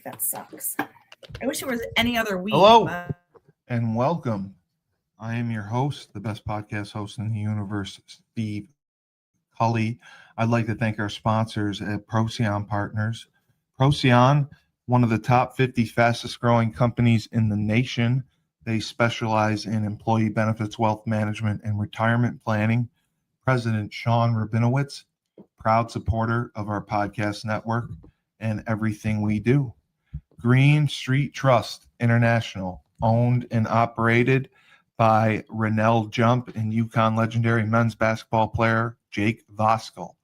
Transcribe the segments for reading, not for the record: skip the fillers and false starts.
That sucks. I wish it was any other week. Hello and welcome. I am your host, the best podcast host in the universe, Steve Cully. I'd like to thank our sponsors at Procyon Partners. Procyon, one of the top 50 fastest growing companies in the nation. They specialize in employee benefits, wealth management, and retirement planning. President Sean Rabinowitz, proud supporter of our podcast network and everything we do. Green Street Trust International, owned and operated by Rennell Jump and UConn legendary men's basketball player Jake Voskuhl.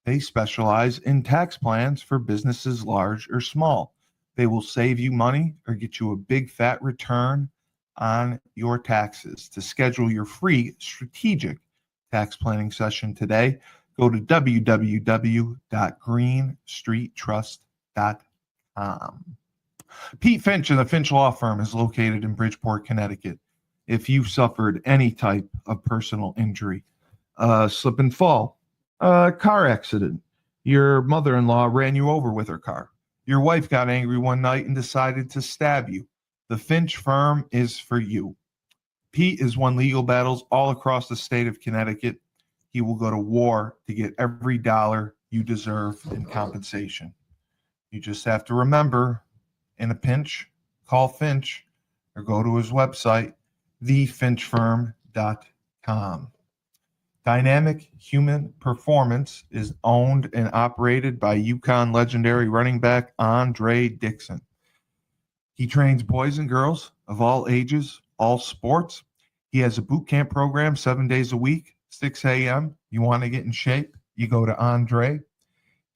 They specialize in tax plans for businesses large or small. They will save you money or get you a big fat return on your taxes. To schedule your free strategic tax planning session today, go to www.greenstreettrust.com. Pete Finch and the Finch Law Firm is located in Bridgeport, Connecticut. If you've suffered any type of personal injury, slip and fall, car accident, your mother-in-law ran you over with her car, your wife got angry one night and decided to stab you, the Finch Firm is for you. Pete has won legal battles all across the state of Connecticut. He will go to war to get every dollar you deserve in compensation. You just have to remember, in a pinch, call Finch or go to his website, thefinchfirm.com. Dynamic Human Performance is owned and operated by UConn legendary running back Andre Dixon. He trains boys and girls of all ages, all sports. He has a boot camp program 7 days a week, 6 a.m. You want to get in shape, you go to Andre.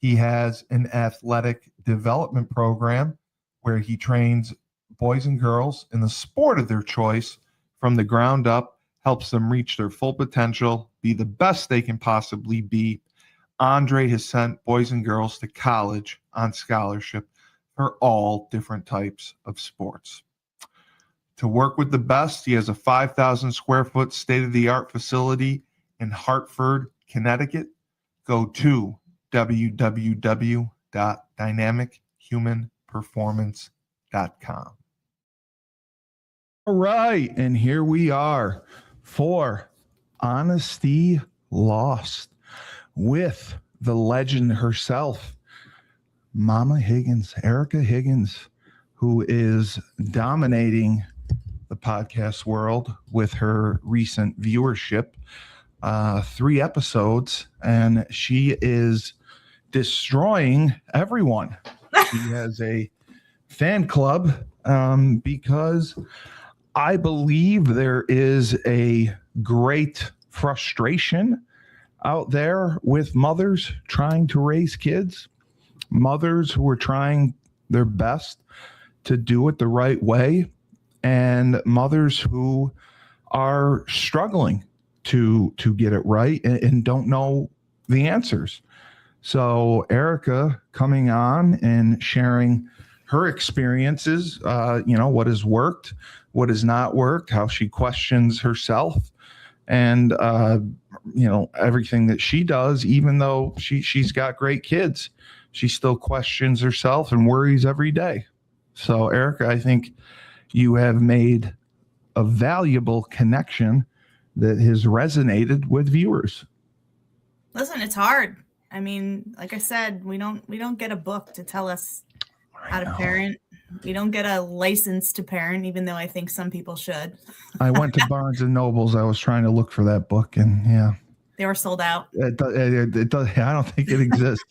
He has an athletic development program where he trains boys and girls in the sport of their choice from the ground up, helps them reach their full potential, be the best they can possibly be. Andre has sent boys and girls to college on scholarship for all different types of sports. To work with the best, he has a 5,000 square foot state-of-the-art facility in Hartford, Connecticut. Go to www.dynamichumanperformance.com. All right, and here we are for Honesty Lost with the legend herself, Momma Higgins, Erika Higgins, who is dominating the podcast world with her recent viewership, 3 episodes, and she is destroying everyone. She has a fan club because I believe there is a great frustration out there with mothers trying to raise kids, mothers who are trying their best to do it the right way, and mothers who are struggling to get it right and don't know the answers. So Erika coming on and sharing her experiences, what has worked, what has not worked, how she questions herself, and everything that she does, even though she's got great kids, she still questions herself and worries every day. So Erika, I think you have made a valuable connection that has resonated with viewers. Listen, it's hard. I mean, like I said, we don't get a book to tell us how to parent. We don't get a license to parent, even though I think some people should. I went to Barnes and Nobles. I was trying to look for that book, and yeah, they were sold out. It does. I don't think it exists.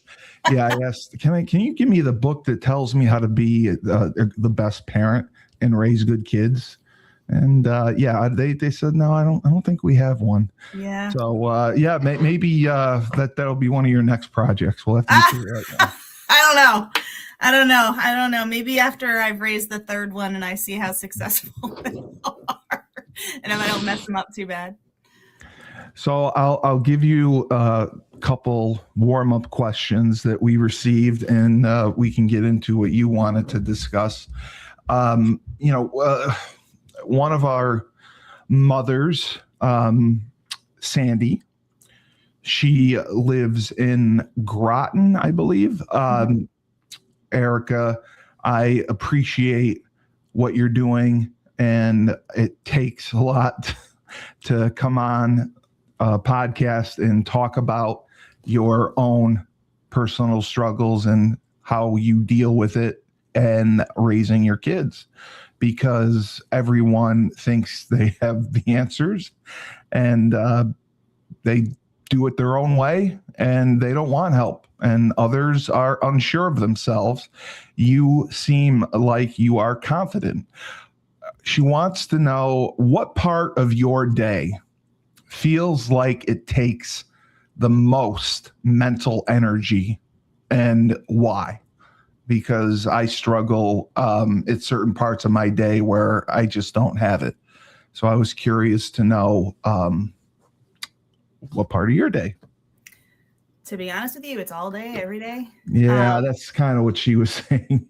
Yeah, I asked, can you give me the book that tells me how to be the best parent and raise good kids? And they said no, I don't think we have one. Yeah. So maybe that'll be one of your next projects. We'll have to figure it out. I don't know. Maybe after I've raised the third one and I see how successful they are, and if I don't mess them up too bad. So I'll give you a couple warm-up questions that we received, and we can get into what you wanted to discuss. One of our mothers, Sandy, she lives in Groton, I believe. Erika, I appreciate what you're doing, and it takes a lot to come on a podcast and talk about your own personal struggles and how you deal with it and raising your kids, because everyone thinks they have the answers, and they do it their own way, and they don't want help, and others are unsure of themselves. You seem like you are confident. She wants to know what part of your day feels like it takes the most mental energy and why. Because I struggle at certain parts of my day where I just don't have it. So I was curious to know what part of your day. To be honest with you, it's all day, every day. Yeah, that's kind of what she was saying.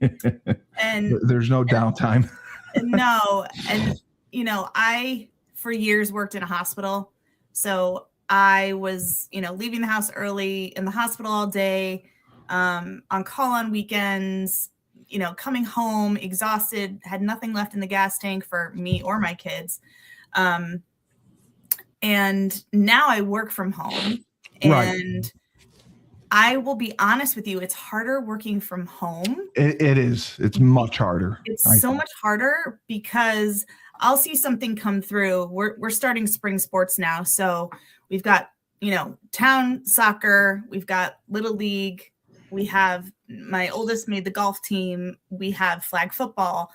And there's no downtime. No. And, I, for years, worked in a hospital. So I was, leaving the house early, in the hospital all day, on call on weekends, coming home exhausted, had nothing left in the gas tank for me or my kids. And now I work from home. And I will be honest with you, it's harder working from home. It is. It's much harder. It's so much harder because I'll see something come through. We're starting spring sports now. So we've got, town soccer, we've got little league, we have my oldest made the golf team, we have flag football.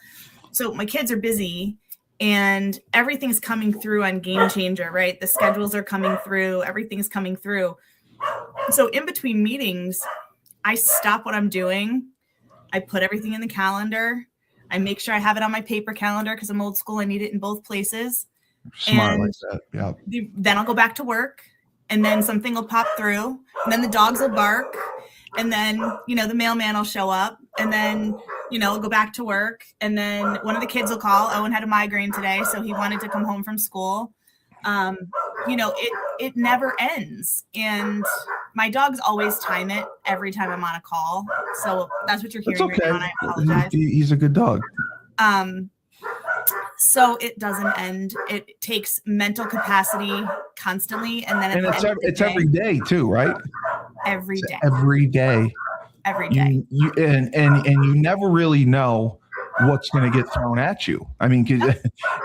So my kids are busy and everything's coming through on Game Changer, right? The schedules are coming through, everything's coming through. So in between meetings, I stop what I'm doing. I put everything in the calendar. I make sure I have it on my paper calendar because I'm old school. I need it in both places. Smart and like that. Yeah. Then I'll go back to work, and then something will pop through, and then the dogs will bark, and then, the mailman will show up, and then, I'll go back to work, and then one of the kids will call. Owen had a migraine today, so he wanted to come home from school. It never ends. And my dogs always time it every time I'm on a call. So that's what you're hearing right now, and I apologize. He's a good dog. So it doesn't end. It takes mental capacity constantly. And then it's every day too, right? Every day. Every day. Every day. And you never really know what's going to get thrown at you. I mean,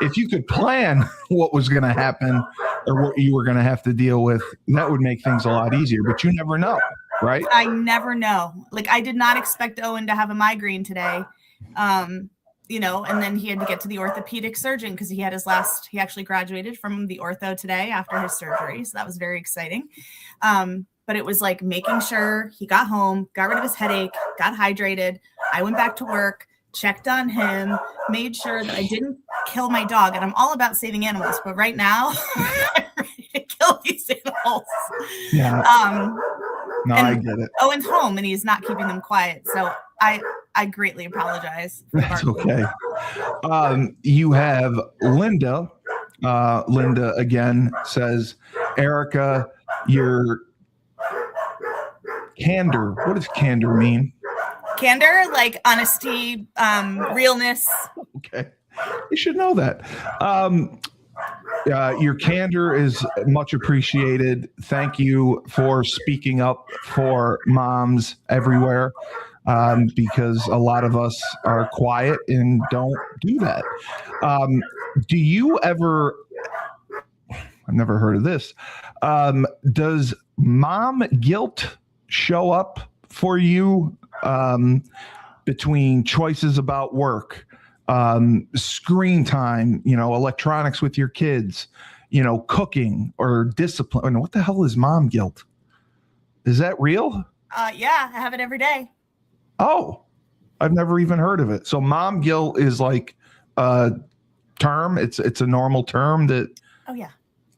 if you could plan what was going to happen or what you were going to have to deal with, that would make things a lot easier, but you never know, right? I never know. Like, I did not expect Owen to have a migraine today. And then he had to get to the orthopedic surgeon because he actually graduated from the ortho today after his surgery. So that was very exciting. But it was like making sure he got home, got rid of his headache, got hydrated. I went back to work, checked on him, made sure that I didn't kill my dog. And I'm all about saving animals, but right now I'm ready to kill these animals. Yeah. No, I get it. Owen's home and he's not keeping them quiet. So I greatly apologize. That's okay. You have Linda. Linda again says, Erika, your candor. What does candor mean? Candor, like honesty, realness. Okay. You should know that. Your candor is much appreciated. Thank you for speaking up for moms everywhere, because a lot of us are quiet and don't do that. Do you ever, I've never heard of this. Does mom guilt show up for you between choices about work, screen time, electronics with your kids, cooking or discipline? What the hell is mom guilt? Is that real? Yeah, I have it every day. Oh, I've never even heard of it. So mom guilt is like a term. It's a normal term that. Oh yeah.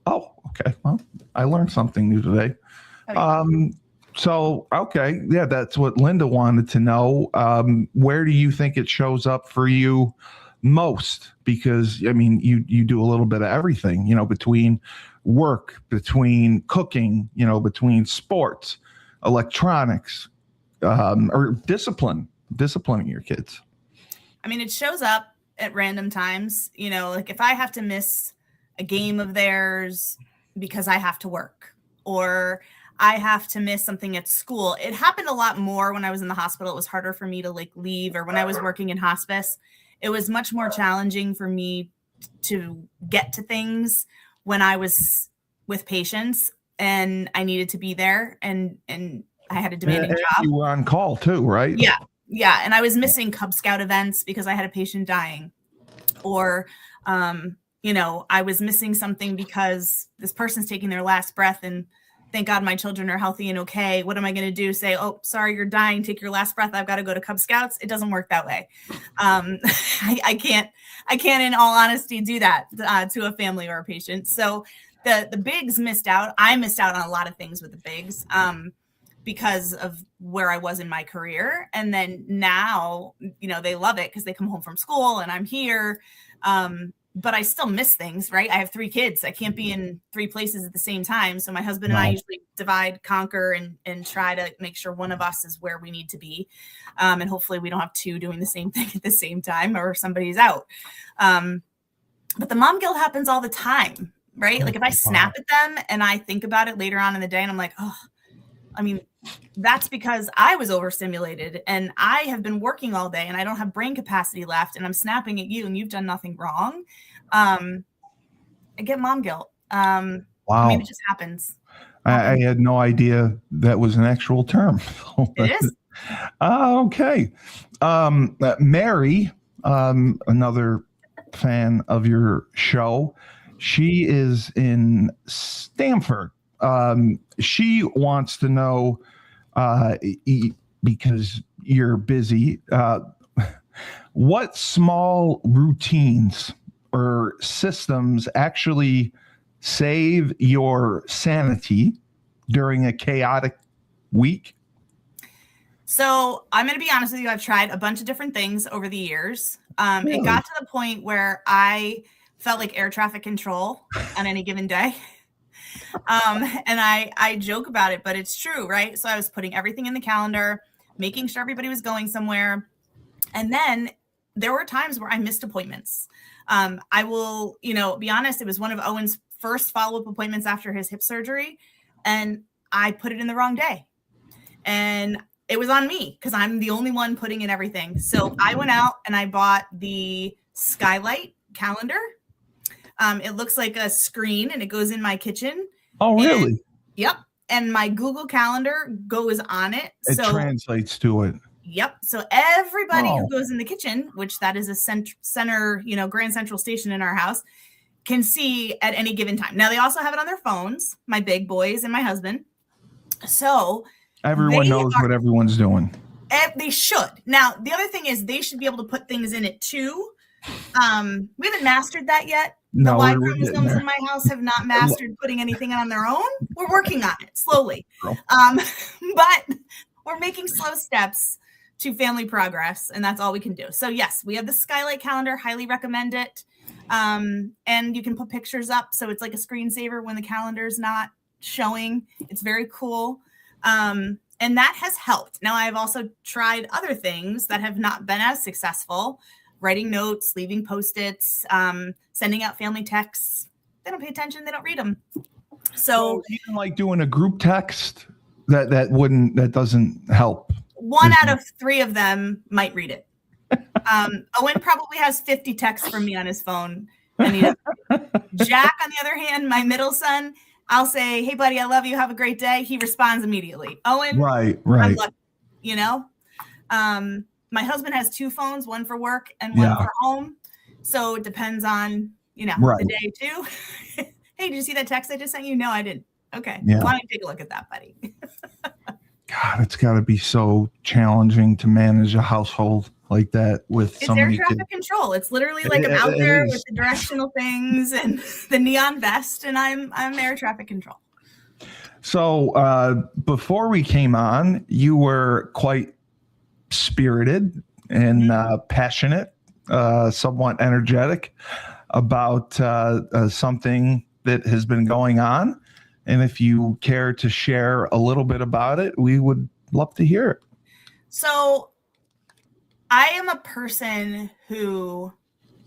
Oh, okay. Well, I learned something new today. Oh, yeah. So, okay. Yeah, that's what Linda wanted to know. Where do you think it shows up for you most? Because, I mean, you do a little bit of everything, between work, between cooking, between sports, electronics, or disciplining your kids. I mean, it shows up at random times, you know, like if I have to miss a game of theirs because I have to work, or I have to miss something at school. It happened a lot more when I was in the hospital. It was harder for me to like leave, or when I was working in hospice, it was much more challenging for me to get to things when I was with patients and I needed to be there, and I had a demanding job. You were on call too, right? Yeah. Yeah. And I was missing Cub Scout events because I had a patient dying, or, you know, I was missing something because this person's taking their last breath, and thank God my children are healthy and okay. What am I going to do? Say, oh, sorry, you're dying. Take your last breath. I've got to go to Cub Scouts. It doesn't work that way. I can't in all honesty do that to a family or a patient. So the bigs missed out. I missed out on a lot of things with the bigs because of where I was in my career. And then now, you know, they love it because they come home from school and I'm here. But I still miss things, right? I have 3 kids. I can't be in 3 places at the same time. So my husband and I usually divide, conquer, and try to make sure one of us is where we need to be. And hopefully we don't have 2 doing the same thing at the same time, or somebody's out. But the mom guilt happens all the time, right? Like if I snap at them and I think about it later on in the day and I'm like, oh, I mean, that's because I was overstimulated and I have been working all day and I don't have brain capacity left, and I'm snapping at you and you've done nothing wrong. I get mom guilt. Wow. I mean, it just happens. I had no idea that was an actual term. It is. Okay. Mary, another fan of your show, she is in Stamford. She wants to know, because you're busy, what small routines or systems actually save your sanity during a chaotic week? So I'm going to be honest with you. I've tried a bunch of different things over the years. Really? It got to the point where I felt like air traffic control on any given day. And I joke about it, but it's true, right? So I was putting everything in the calendar, making sure everybody was going somewhere. And then there were times where I missed appointments. I will, you know, be honest, it was one of Owen's first follow-up appointments after his hip surgery, and I put it in the wrong day. And it was on me because I'm the only one putting in everything. So I went out and I bought the Skylight calendar. It looks like a screen and it goes in my kitchen. Oh, really? And, yep. And my Google Calendar goes on it. It translates to it. Yep. So everybody who goes in the kitchen, which that is a center, you know, Grand Central Station in our house, can see at any given time. Now they also have it on their phones, my big boys and my husband. So everyone knows what everyone's doing. They should. Now, the other thing is they should be able to put things in it too. We haven't mastered that yet. No, the Y chromosomes in my house have not mastered putting anything on their own. We're working on it slowly. But we're making slow steps to family progress, and that's all we can do. So yes, we have the Skylight calendar, highly recommend it. And you can put pictures up. So it's like a screensaver when the calendar is not showing. It's very cool. And that has helped. Now I've also tried other things that have not been as successful. Writing notes, leaving Post-its, sending out family texts. They don't pay attention. They don't read them. So even like doing a group text that doesn't help. 1 out of 3 of them might read it. Owen probably has 50 texts from me on his phone. And Jack, on the other hand, my middle son, I'll say, hey, buddy, I love you. Have a great day. He responds immediately. Owen, right. I'm lucky, you know? My husband has 2 phones, one for work and one for home. So it depends on, you know, the day too. Hey, did you see that text I just sent you? No, I didn't. Okay. Yeah. Why don't you take a look at that, buddy? God, it's got to be so challenging to manage a household like that with so many kids. It's air traffic control. It's literally like I'm out there with the directional things and the neon vest, and I'm air traffic control. So before we came on, you were quite spirited and passionate, somewhat energetic about something that has been going on. And if you care to share a little bit about it, we would love to hear it. So I am a person who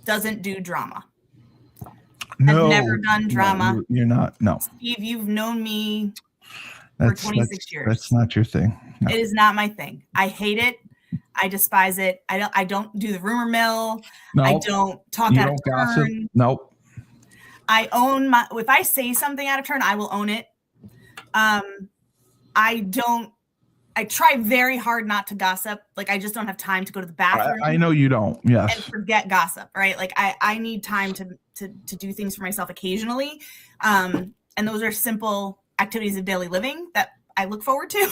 doesn't do drama. No, I've never done drama. No, you're not. No, Steve, you've known me for 26 years. That's not your thing. No. It is not my thing. I hate it. I despise it. I don't do the rumor mill. No, I don't talk out of turn. Gossip. Nope. I own if I say something out of turn, I will own it. I try very hard not to gossip. Like, I just don't have time to go to the bathroom. I know you don't. Yes. And forget gossip, right? Like, I need time to do things for myself occasionally. And those are simple activities of daily living that I look forward to,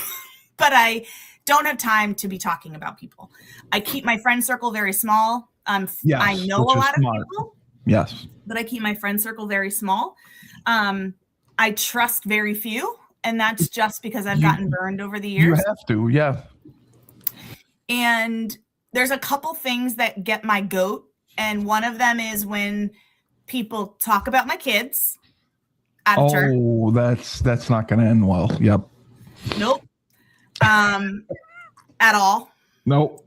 but I don't have time to be talking about people. I keep my friend circle very small. Yes, I know a lot of people. Yes. But I keep my friend circle very small. I trust very few. And that's just because I've gotten burned over the years. You have to, yeah. And there's a couple things that get my goat. And one of them is when people talk about my kids out of turn. Oh, that's not going to end well. Yep. Nope. At all. Nope.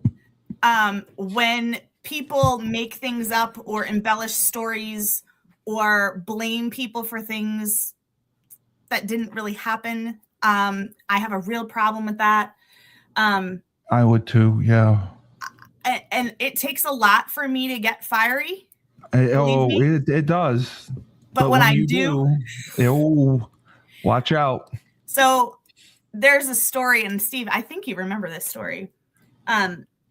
When people make things up or embellish stories or blame people for things that didn't really happen. I have a real problem with that. I would too. Yeah. And it takes a lot for me to get fiery. It does. But when I do, watch out. So there's a story, and Steve, I think you remember this story.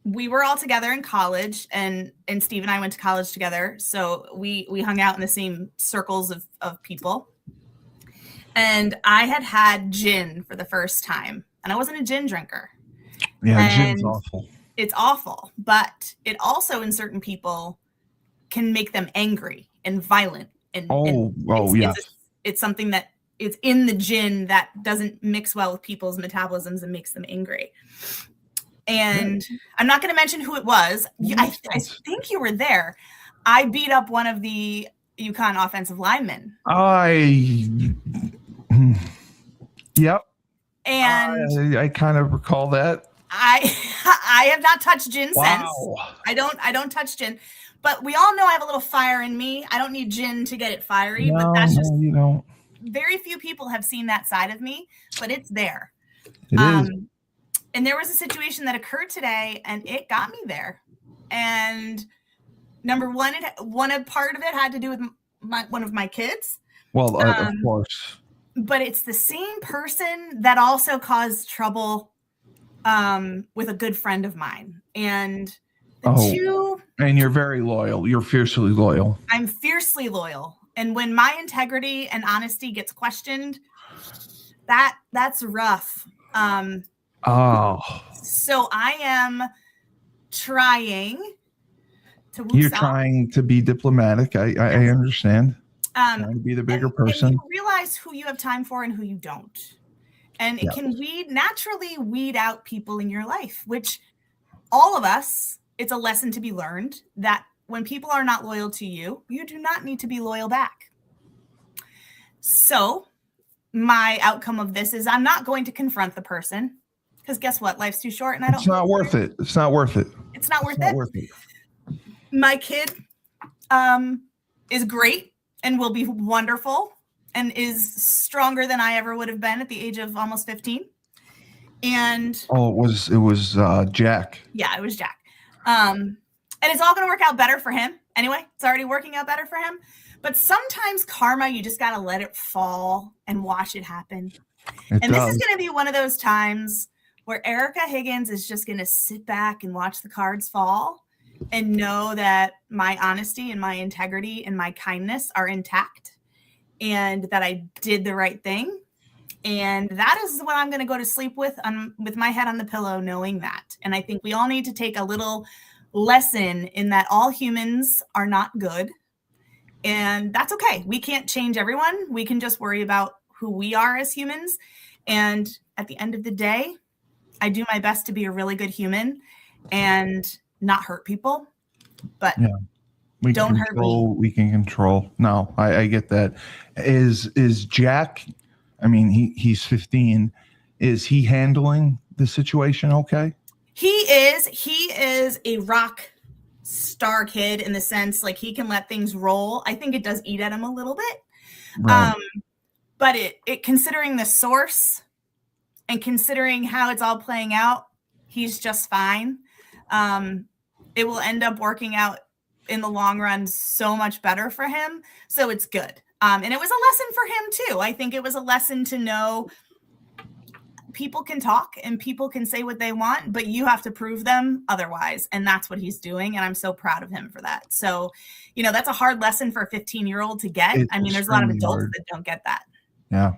We were all together in college, and Steve and I went to college together. So we hung out in the same circles of people. And I had gin for the first time, and I wasn't a gin drinker. Yeah, gin's awful. It's awful, but it also, in certain people, can make them angry and violent. It's something that is in the gin that doesn't mix well with people's metabolisms and makes them angry. And I'm not going to mention who it was. I think you were there. I beat up one of the UConn offensive linemen. Yep. And I kind of recall that. I have not touched gin since. Wow. I don't touch gin, but we all know I have a little fire in me. I don't need gin to get it fiery, but that's just, you don't. Very few people have seen that side of me, but it's there. It is. And there was a situation that occurred today, and it got me there. And number one, a part of it had to do with one of my kids. Well, of course. But it's the same person that also caused trouble with a good friend of mine. And the two... And you're very loyal. You're fiercely loyal. I'm fiercely loyal. And when my integrity and honesty gets questioned, that's rough. So I am trying to... You're trying to be diplomatic. I understand. Trying to be the bigger person. And you realize who you have time for and who you don't. And it can naturally weed out people in your life, which all of us, it's a lesson to be learned that when people are not loyal to you, you do not need to be loyal back. So my outcome of this is I'm not going to confront the person because guess what? Life's too short and I don't. It's not worth it. It's not worth it. It's not worth it. My kid is great and will be wonderful and is stronger than I ever would have been at the age of almost 15. And it was Jack. Yeah, it was Jack. And it's all going to work out better for him. Anyway, it's already working out better for him. But sometimes karma, you just got to let it fall and watch it happen. This is going to be one of those times where Erika Higgins is just going to sit back and watch the cards fall and know that my honesty and my integrity and my kindness are intact and that I did the right thing. And that is what I'm going to go to sleep with my head on the pillow, knowing that. And I think we all need to take a little lesson in that all humans are not good. And that's okay. We can't change everyone. We can just worry about who we are as humans. And at the end of the day, I do my best to be a really good human and not hurt people. But don't hurt me. We can control. No, I get that. Is Jack... I mean, he's 15. Is he handling the situation okay? He is a rock star kid in the sense like he can let things roll. I think it does eat at him a little bit. Right. But it considering the source and considering how it's all playing out, he's just fine. It will end up working out in the long run so much better for him. So it's good. And it was a lesson for him too. I think it was a lesson to know people can talk and people can say what they want, but you have to prove them otherwise. And that's what he's doing. And I'm so proud of him for that. So, that's a hard lesson for a 15-year-old to get. There's a lot of adults that don't get that. Yeah.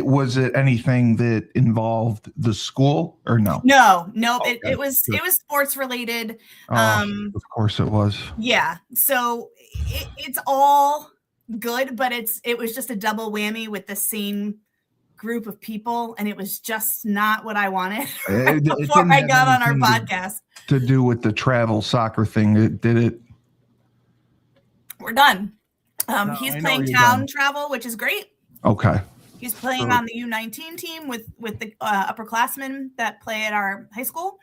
Was it anything that involved the school or no? No. Okay. It was sports related. Of course it was. Yeah. So it's all good, but it was just a double whammy with the same group of people, and it was just not what I wanted before I got on our podcast. To do with the travel soccer thing, did it? We're done. He's playing town travel, which is great. Okay. He's playing on the U19 team with the upperclassmen that play at our high school.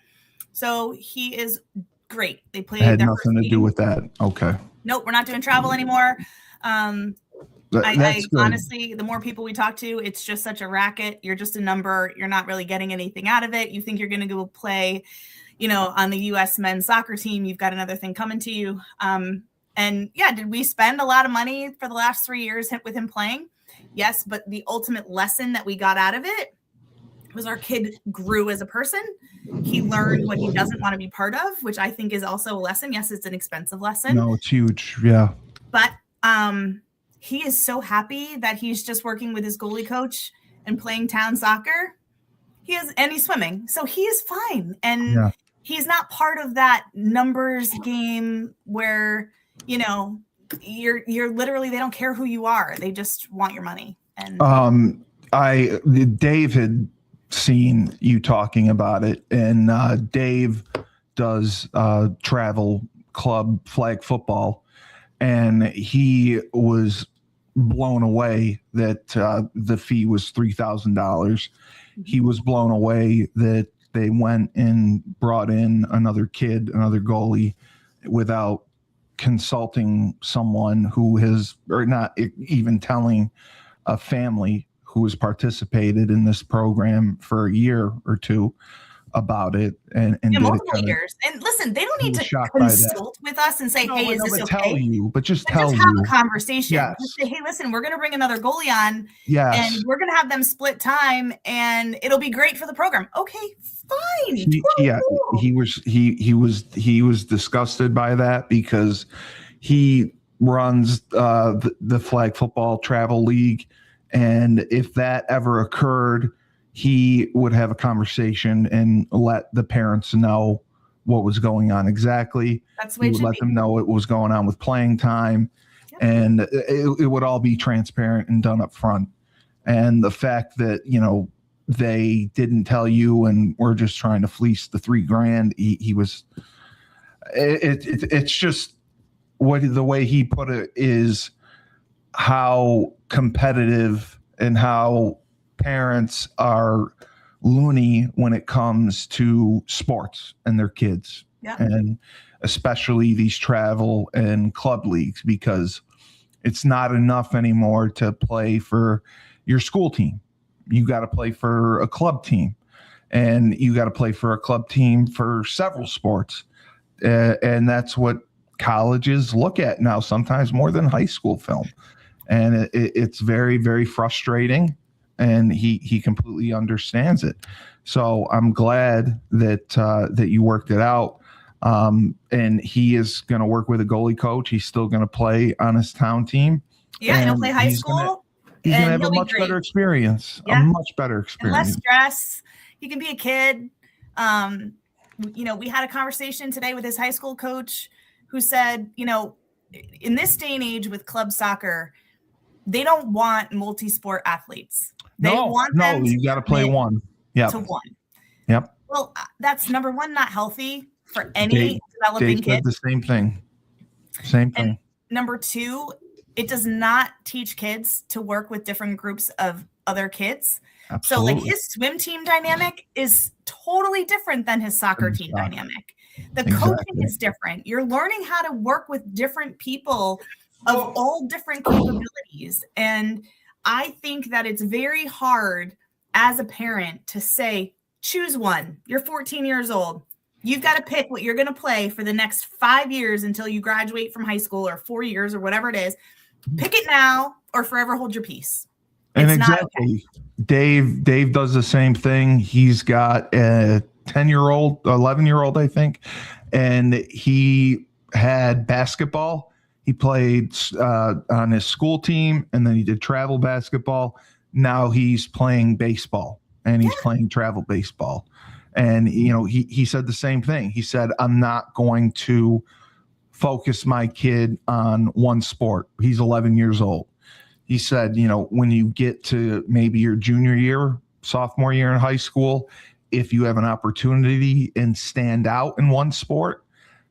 So he is great. They played. Had nothing to do with that. Okay. Nope, we're not doing travel anymore. I honestly, the more people we talk to, it's just such a racket. You're just a number. You're not really getting anything out of it. You think you're going to go play, on the U.S. men's soccer team. You've got another thing coming to you. And yeah, did we spend a lot of money for the last 3 years with him playing? Yes, but the ultimate lesson that we got out of it was our kid grew as a person. He learned what he doesn't want to be part of, which I think is also a lesson. Yes, it's an expensive lesson. No, it's huge. Yeah. But he is so happy that he's just working with his goalie coach and playing town soccer. And he's swimming. So he is fine. And he's not part of that numbers game where, you're literally, they don't care who you are. They just want your money. And Dave had seen you talking about it, and Dave does travel club flag football, and he was blown away that the fee was $3,000. He was blown away that they went and brought in another goalie without consulting someone who has, or not even telling a family who has participated in this program for a year or two about it, and multiple years. And listen, they don't need to consult with us and say, "Hey, is this okay?" Tell you, but just have a conversation. Yes. Just say, "Hey, listen, we're going to bring another goalie on, yes, and we're going to have them split time, and it'll be great for the program." Okay, fine. He was disgusted by that because he runs the flag football travel league, and if that ever occurred, he would have a conversation and let the parents know what was going on exactly. That's the way he would let them know what was going on with playing time, and it would all be transparent and done up front. And the fact that they didn't tell you and we're just trying to fleece the $3,000, he was. It's just the way he put it is how competitive and how parents are loony when it comes to sports and their kids, and especially these travel and club leagues, because it's not enough anymore to play for your school team. You got to play for a club team, and you got to play for a club team for several sports. And that's what colleges look at now, sometimes more than high school film. And it's very, very frustrating. And he completely understands it. So I'm glad that you worked it out. And he is going to work with a goalie coach. He's still going to play on his town team. Yeah, and he'll play high school. He's going to have a much better experience. Yeah. A much better experience. And less stress. He can be a kid. We had a conversation today with his high school coach who said, in this day and age with club soccer, they don't want multi-sport athletes. They want them you got to play one. Yeah. To one. Yep. Well, that's number one, not healthy for any developing kid. The same thing. And number two, it does not teach kids to work with different groups of other kids. Absolutely. So like his swim team dynamic is totally different than his soccer team dynamic. The coaching is different. You're learning how to work with different people of all different capabilities. And I think that it's very hard as a parent to say, choose one. You're 14 years old. You've got to pick what you're going to play for the next 5 years until you graduate from high school, or 4 years, or whatever it is. Pick it now or forever hold your peace. And exactly. Dave does the same thing. He's got a 10-year-old, 11-year-old, I think, and he had basketball. He played on his school team, and then he did travel basketball. Now he's playing baseball, and he's playing travel baseball. And, he said the same thing. He said, I'm not going to focus my kid on one sport. He's 11 years old. He said, when you get to maybe your junior year, sophomore year in high school, if you have an opportunity and stand out in one sport,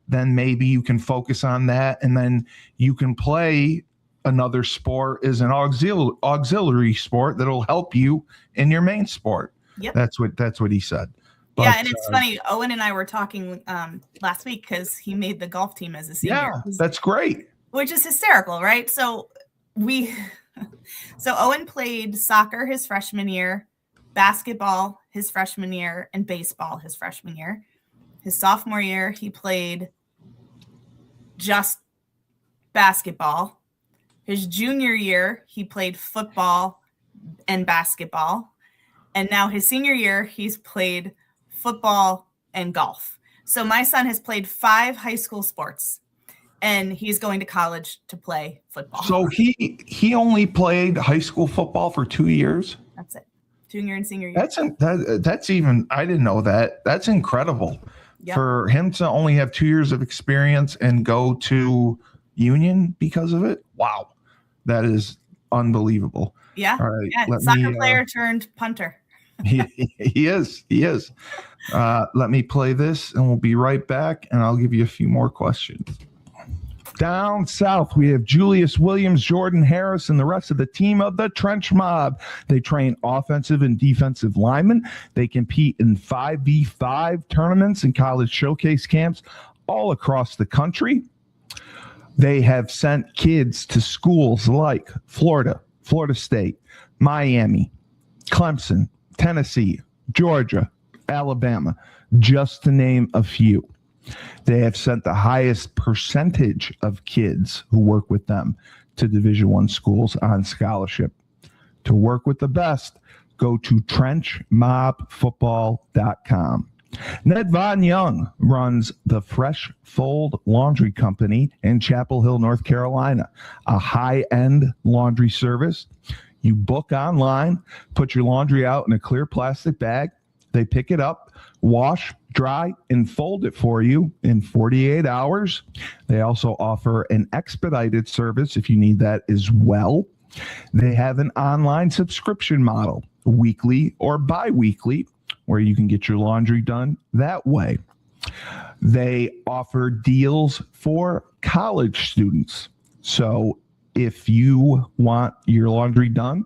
then maybe you can focus on that. And then you can play another sport as an auxiliary sport that'll help you in your main sport. Yep. That's what he said. But, yeah, and it's funny. Owen and I were talking last week because he made the golf team as a senior. Yeah, that's great. Which is hysterical, right? So Owen played soccer his freshman year, basketball his freshman year, and baseball his freshman year. His sophomore year, he played just basketball. His junior year, he played football and basketball. And now his senior year, he's played football and golf. So my son has played 5 high school sports, and he's going to college to play football. So he only played high school football for 2 years? That's it. Junior and senior year. That's even, I didn't know that. That's incredible. Yep. For him to only have 2 years of experience and go to Union because of it. Wow. That is unbelievable. Yeah. All right. Yeah. Soccer player turned punter. He is. Let me play this and we'll be right back, and I'll give you a few more questions. Down south, we have Julius Williams, Jordan Harris, and the rest of the team of the Trench Mob. They train offensive and defensive linemen. They compete in 5v5 tournaments and college showcase camps all across the country. They have sent kids to schools like Florida, Florida State, Miami, Clemson, Tennessee, Georgia, Alabama, just to name a few. They have sent the highest percentage of kids who work with them to Division I schools on scholarship. To work with the best, go to trenchmobfootball.com. Ned Von Young runs the Fresh Fold Laundry Company in Chapel Hill, North Carolina, a high-end laundry service. You book online, put your laundry out in a clear plastic bag. They pick it up, wash, dry, and fold it for you in 48 hours. They also offer an expedited service if you need that as well. They have an online subscription model, weekly or bi-weekly, where you can get your laundry done that way. They offer deals for college students. So if you want your laundry done,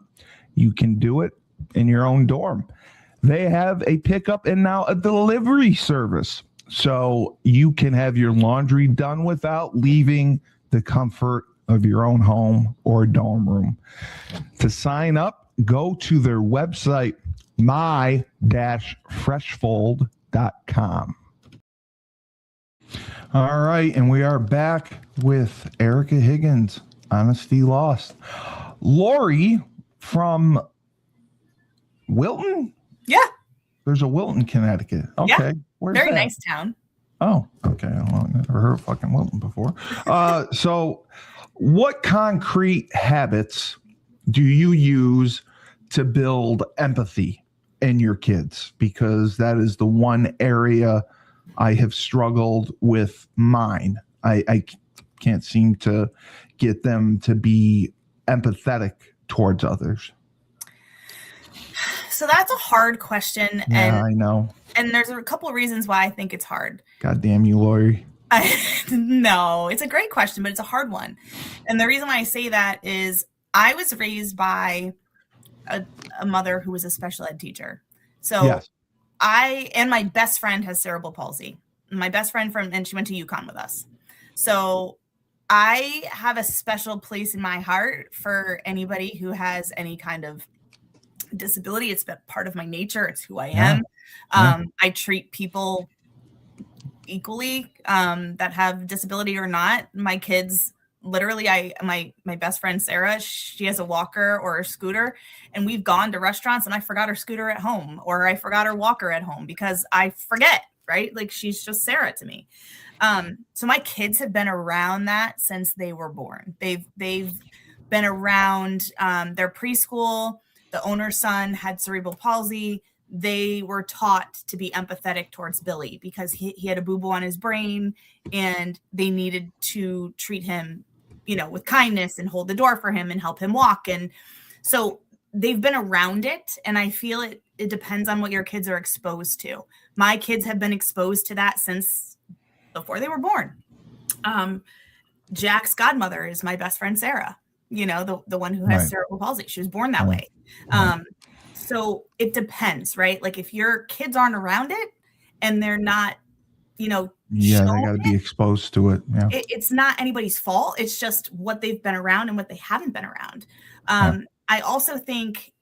you can do it in your own dorm. They have a pickup and now a delivery service. So you can have your laundry done without leaving the comfort of your own home or dorm room. To sign up, go to their website, my-freshfold.com. All right, and we are back with Erika Higgins, Honesty Lost. Lori from Wilton? Yeah. There's a Wilton, Connecticut. Okay. Yeah. Where's very that? nice town. Oh, okay. Well, I've never heard of fucking Wilton before. So what concrete habits do you use to build empathy in your kids? Because that is the one area I have struggled with mine. I can't seem to get them to be empathetic towards others. So that's a hard question. Yeah, I know. And there's a couple of reasons why I think it's hard. God damn you, Lori. No, it's a great question, but it's a hard one. And the reason why I say that is I was raised by a mother who was a special ed teacher. So Yes. and my best friend has cerebral palsy. My best friend and she went to UConn with us. So I have a special place in my heart for anybody who has any kind of disability. It's been part of my nature. It's who I am. I treat people equally that have disability or not. My kids, literally, my best friend Sarah, she has a walker or a scooter, and we've gone to restaurants and I forgot her scooter at home, or I forgot her walker at home because I forget, right? Like, she's just Sarah to me. So my kids have been around that since they were born. They've been around their preschool. The owner's son had cerebral palsy. They were taught to be empathetic towards Billy because he had a boo-boo on his brain, and they needed to treat him, with kindness and hold the door for him and help him walk. And so they've been around it. And I feel it depends on what your kids are exposed to. My kids have been exposed to that since before they were born. Jack's godmother is my best friend, Sarah, the one who has cerebral palsy. She was born that way. So it depends, right? Like, if your kids aren't around it and they're not, they got to be exposed to it. Yeah. It's not anybody's fault. It's just what they've been around and what they haven't been around. I also think,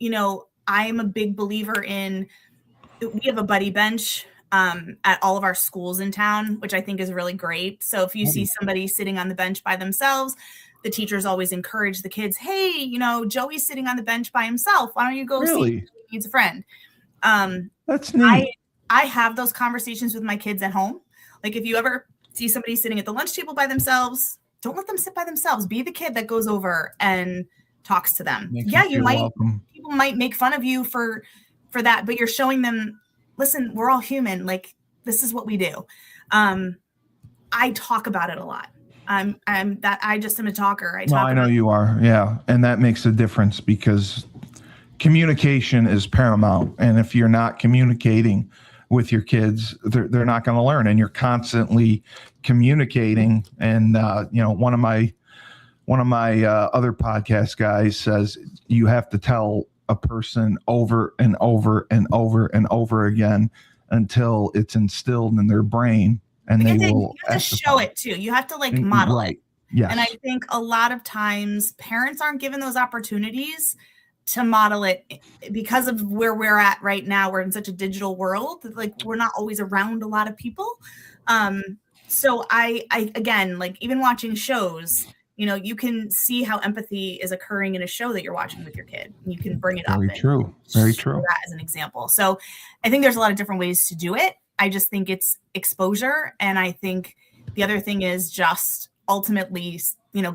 I'm a big believer in, we have a buddy bench at all of our schools in town, which I think is really great. So if you see somebody sitting on the bench by themselves, the teachers always encourage the kids, hey, Joey's sitting on the bench by himself. Why don't you go see if he needs a friend? That's neat. I have those conversations with my kids at home. Like, if you ever see somebody sitting at the lunch table by themselves, don't let them sit by themselves. Be the kid that goes over and talks to them. People might make fun of you for that, but you're showing them, listen, we're all human. Like, this is what we do. I talk about it a lot. I just am a talker. I know you are. Yeah. And that makes a difference because communication is paramount. And if you're not communicating with your kids, they're not going to learn, and you're constantly communicating. And, one of my other podcast guys says you have to tell a person over and over and over and over again until it's instilled in their brain. And you have to show it too. You have to model it. Yes. And I think a lot of times parents aren't given those opportunities to model it because of where we're at right now. We're in such a digital world. Like, we're not always around a lot of people. So I again, even watching shows, you can see how empathy is occurring in a show that you're watching with your kid. You can bring it up. Very true. Very true. That as an example. So I think there's a lot of different ways to do it. I just think it's exposure. And I think the other thing is just ultimately,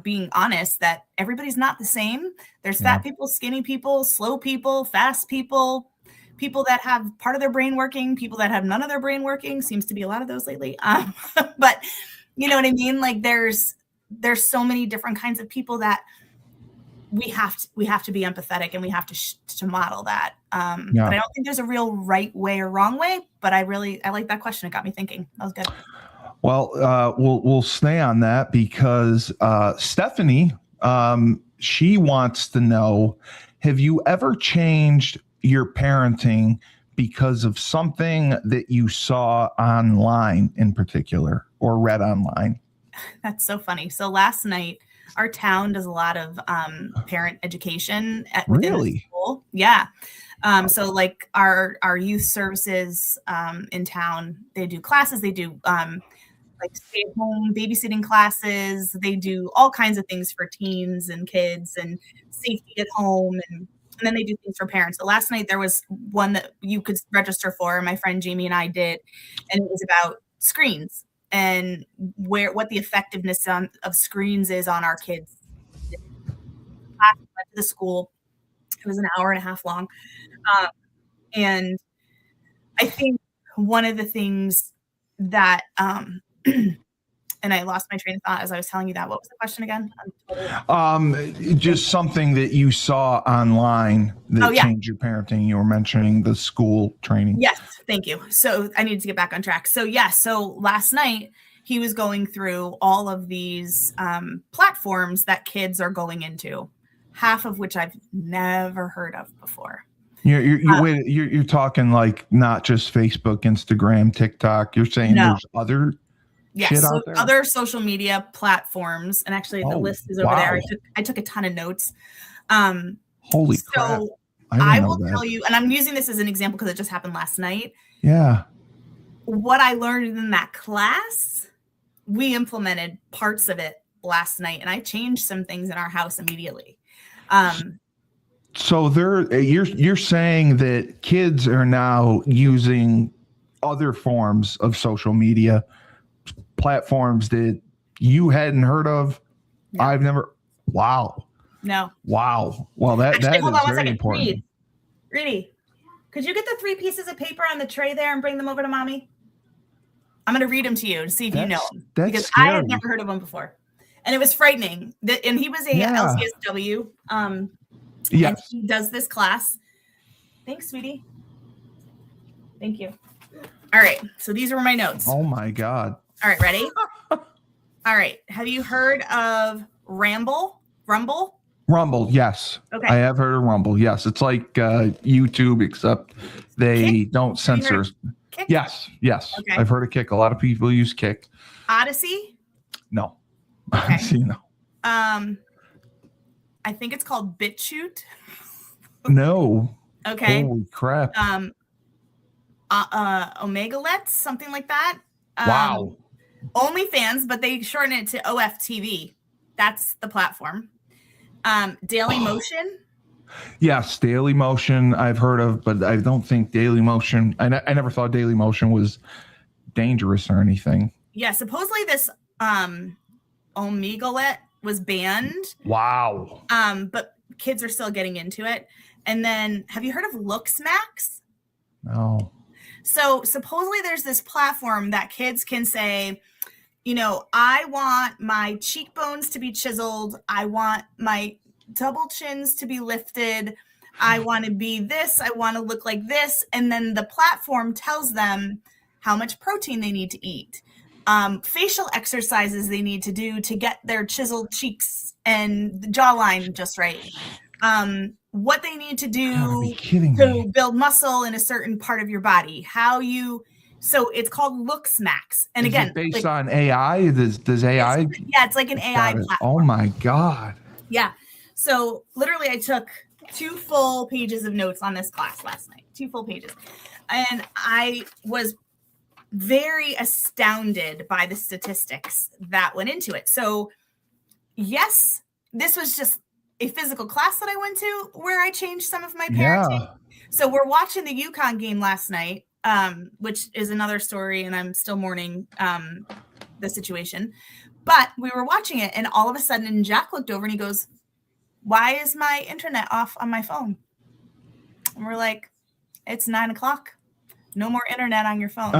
being honest that everybody's not the same. There's fat people, skinny people, slow people, fast people, people that have part of their brain working, people that have none of their brain working. Seems to be a lot of those lately. But you know what I mean? Like, there's so many different kinds of people that we have to be empathetic, and we have to model that. But I don't think there's a real right way or wrong way, but I like that question. It got me thinking. That was good. Well, we'll stay on that because Stephanie, she wants to know, have you ever changed your parenting because of something that you saw online in particular or read online? That's so funny. So last night, our town does a lot of parent education within the school. Yeah. So like our youth services in town, they do classes. They do stay-at-home babysitting classes. They do all kinds of things for teens and kids and safety at home. And then they do things for parents. So last night there was one that you could register for. My friend Jamie and I did, and it was about screens and what the effectiveness of screens is on our kids. I went to the school. It was an hour and a half long. And I think one of the things that, and I lost my train of thought as I was telling you that. What was the question again? Just something that you saw online that changed your parenting. You were mentioning the school training. Yes, thank you. So I needed to get back on track. So so last night he was going through all of these platforms that kids are going into, half of which I've never heard of before. You're talking like not just Facebook, Instagram, TikTok. You're saying there's other shit out there? Other social media platforms. And actually the list is over there. I took a ton of notes. Holy crap. I will tell you, and I'm using this as an example because it just happened last night. Yeah. What I learned in that class, we implemented parts of it last night, and I changed some things in our house immediately. So you're saying that kids are now using other forms of social media platforms that you hadn't heard of? No. I've never. Wow. No. Wow. Well, that is very important. Reedy, could you get the 3 pieces of paper on the tray there and bring them over to mommy? I'm going to read them to you to see if you know them. Because scary. I had never heard of them before. And it was frightening. And he was a LCSW. And he does this class. Thanks, sweetie. Thank you. All right. So these were my notes. Oh, my God. All right. Ready? All right. Have you heard of Rumble? Rumble, yes. Okay. I have heard of Rumble, yes. It's like YouTube, except they don't censor. Kick? Yes. Okay. I've heard of Kick. A lot of people use Kick. Odyssey? No. Okay. Odyssey, no. I think it's called BitChute. No. Okay. Holy crap. Omegalets, something like that. Wow. OnlyFans, but they shorten it to OFTV. That's the platform. Daily Motion. Yes, Daily Motion I've heard of, but I don't think Daily Motion. I never thought Daily Motion was dangerous or anything. Yeah, supposedly this Omegalet was banned. Wow. But kids are still getting into it. And then, have you heard of LooksMax? No. So supposedly there's this platform that kids can say, I want my cheekbones to be chiseled. I want my double chins to be lifted. I want to be this. I want to look like this. And then the platform tells them how much protein they need to eat, facial exercises they need to do to get their chiseled cheeks and the jawline just right. What they need to do to build muscle in a certain part of your body, so it's called LooksMax. And again, based on AI, does AI? It's like an AI platform. Oh my God. Yeah. So literally I took 2 full pages of notes on this class last night, 2 full pages. And I was very astounded by the statistics that went into it. So yes, this was just a physical class that I went to where I changed some of my parenting. Yeah. So we're watching the UConn game last night, which is another story, and I'm still mourning the situation. But we were watching it, and all of a sudden, Jack looked over and he goes, "Why is my internet off on my phone?" And we're like, "It's 9:00. No more internet on your phone."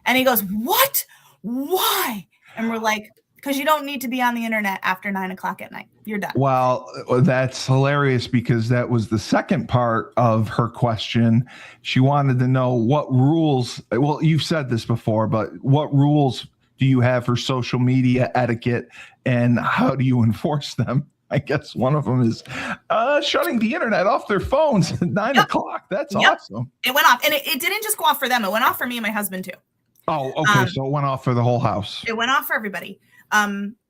And he goes, "What? Why?" And we're like, "Because you don't need to be on the internet after 9:00 at night. You're done." Well, that's hilarious because that was the second part of her question. She wanted to know what rules. Well, you've said this before, but what rules do you have for social media etiquette and how do you enforce them? I guess one of them is shutting the internet off their phones at 9:00. That's awesome. It went off, and it didn't just go off for them. It went off for me and my husband too. Oh, okay. So it went off for the whole house. It went off for everybody.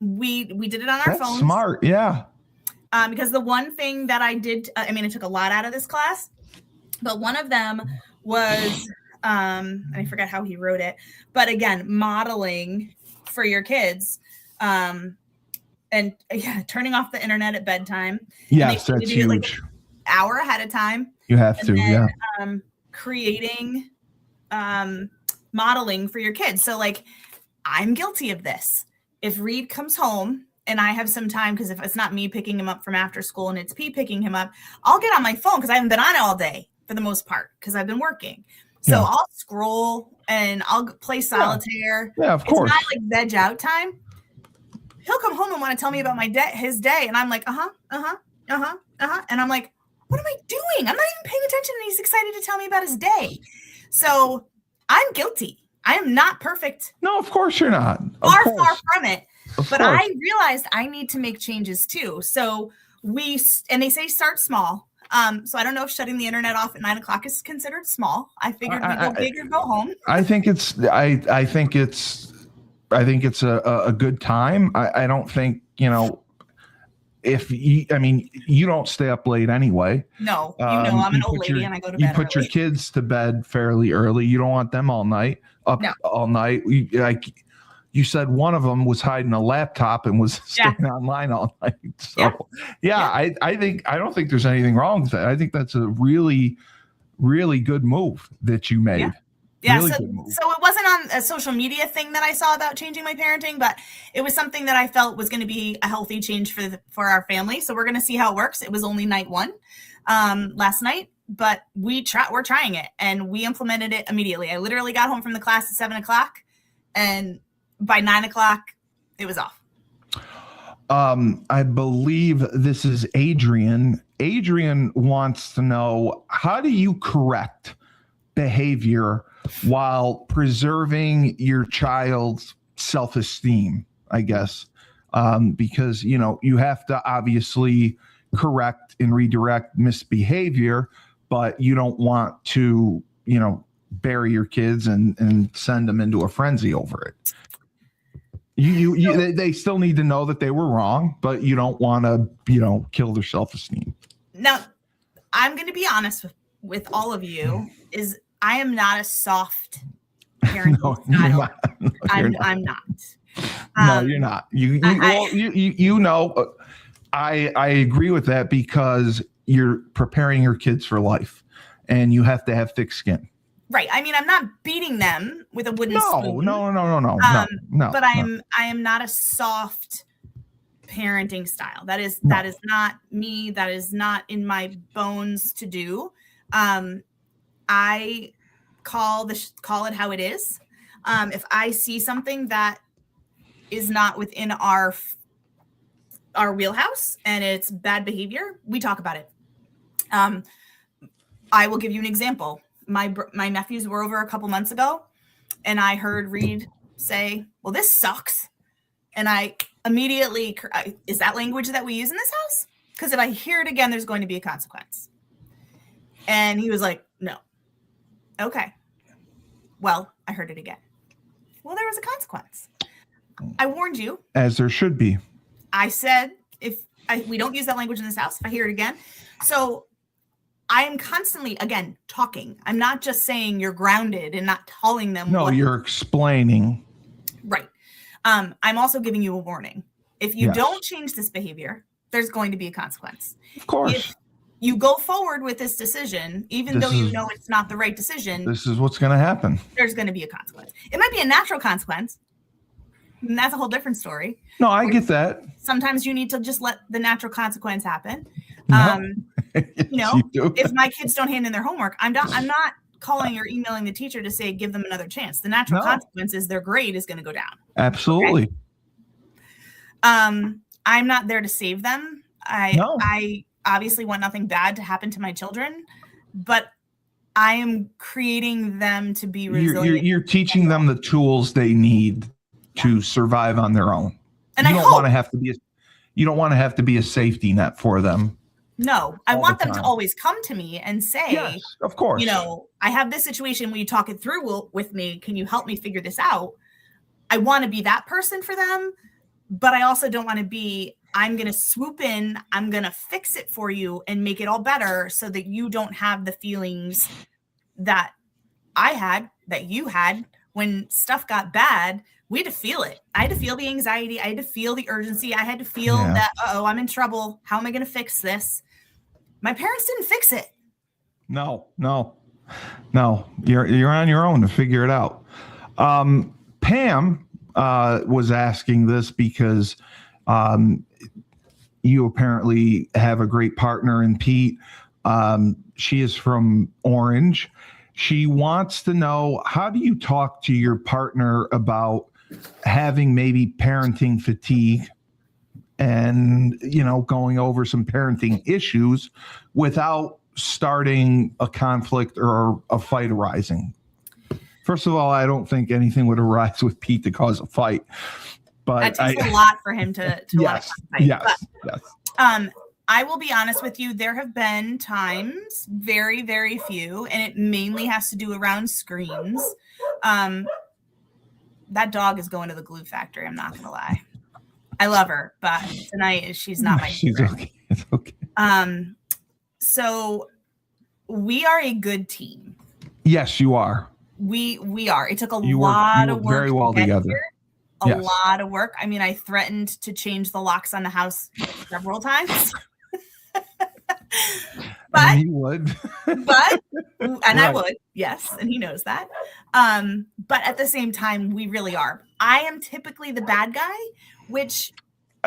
We did it on our phones. Smart. Yeah. Because the one thing that I did, I took a lot out of this class, but one of them was, and I forgot how he wrote it, but again, modeling for your kids, and turning off the internet at bedtime. Yes, that's huge. Like an hour ahead of time. You have to, creating, modeling for your kids. So like, I'm guilty of this. If Reed comes home and I have some time, because if it's not me picking him up from after school and it's P picking him up, I'll get on my phone because I haven't been on it all day for the most part because I've been working. So I'll scroll and I'll play solitaire. Yeah, of course. It's not like veg out time. He'll come home and want to tell me about his day. And I'm like, and I'm like, what am I doing? I'm not even paying attention. And he's excited to tell me about his day. So I'm guilty. I am not perfect. No, of course you're not. Far from it. But Course. I realized I need to make changes too. So they say start small. So I don't know if shutting the internet off at 9 o'clock is considered small. I figured we go big or go home. I think it's a good time. I don't think, you don't stay up late anyway. No, I'm an old lady and I go to bed You put early. your kids to bed fairly early. You don't want them all night all night. You said one of them was hiding a laptop and was staying online all night. So I don't think there's anything wrong with that. I think that's a really, really good move that you made. Yeah. Really So it wasn't on a social media thing that I saw about changing my parenting, but it was something that I felt was going to be a healthy change for our family. So we're going to see how it works. It was only night 1 last night, but we're trying it and we implemented it immediately. I literally got home from the class at 7 o'clock and by 9 o'clock, it was off. I believe this is Adrian. Adrian wants to know, how do you correct behavior while preserving your child's self-esteem, I guess? Because, you have to obviously correct and redirect misbehavior, but you don't want to, bury your kids and send them into a frenzy over it. They still need to know that they were wrong, but you don't want to, kill their self-esteem. Now, I'm going to be honest with all of you, is I am not a soft parent. No, I'm not. No, you're not. I agree with that because you're preparing your kids for life and you have to have thick skin. Right. I mean, I'm not beating them with a wooden spoon. No. But I am not a soft parenting style. That is not me. That is not in my bones to do. I call it how it is. If I see something that is not within our wheelhouse and it's bad behavior, we talk about it. I will give you an example. My nephews were over a couple months ago and I heard Reed say, well, this sucks. And I immediately, is that language that we use in this house? Because if I hear it again, there's going to be a consequence. And he was like, no. Okay. Well, I heard it again. Well, there was a consequence. I warned you. As there should be. I said, we don't use that language in this house, if I hear it again. So I am constantly, again, talking. I'm not just saying you're grounded and not telling them. No, you're explaining. Right. I'm also giving you a warning. If you don't change this behavior, there's going to be a consequence. Of course. If you go forward with this decision, even though you know it's not the right decision. This is what's going to happen. There's going to be a consequence. It might be a natural consequence. And that's a whole different story. No, I get that. Sometimes you need to just let the natural consequence happen. Yes, if my kids don't hand in their homework, I'm not calling or emailing the teacher to say, give them another chance. The natural consequence is their grade is going to go down. Absolutely. Okay? I'm not there to save them. I obviously want nothing bad to happen to my children, but I am creating them to be resilient. You're teaching them the tools they need to survive on their own. And you don't want to have to be a safety net for them. No, I want them to always come to me and say, yes, of course. I have this situation. Will you talk it through with me? Can you help me figure this out? I want to be that person for them, but I also don't want to be, I'm going to swoop in, I'm going to fix it for you and make it all better so that you don't have the feelings that I had, that you had when stuff got bad. We had to feel it. I had to feel the anxiety. I had to feel the urgency. I had to feel that, I'm in trouble. How am I going to fix this? My parents didn't fix it. No. You're on your own to figure it out. Pam was asking this because you apparently have a great partner in Pete. She is from Orange. She wants to know, how do you talk to your partner about having maybe parenting fatigue and, going over some parenting issues without starting a conflict or a fight arising? First of all, I don't think anything would arise with Pete to cause a fight. But that takes a lot for him to want to fight. Yes. I will be honest with you. There have been times, very, very few, and it mainly has to do around screens. That dog is going to the glue factory. I'm not going to lie. I love her, but tonight she's not my favorite. Okay. It's okay. So we are a good team. Yes, you are. We are. It took a lot of work. Very well together. A lot of work. I mean, I threatened to change the locks on the house several times. But he would. I would, yes, and he knows that. But at the same time, we really are. I am typically the bad guy, which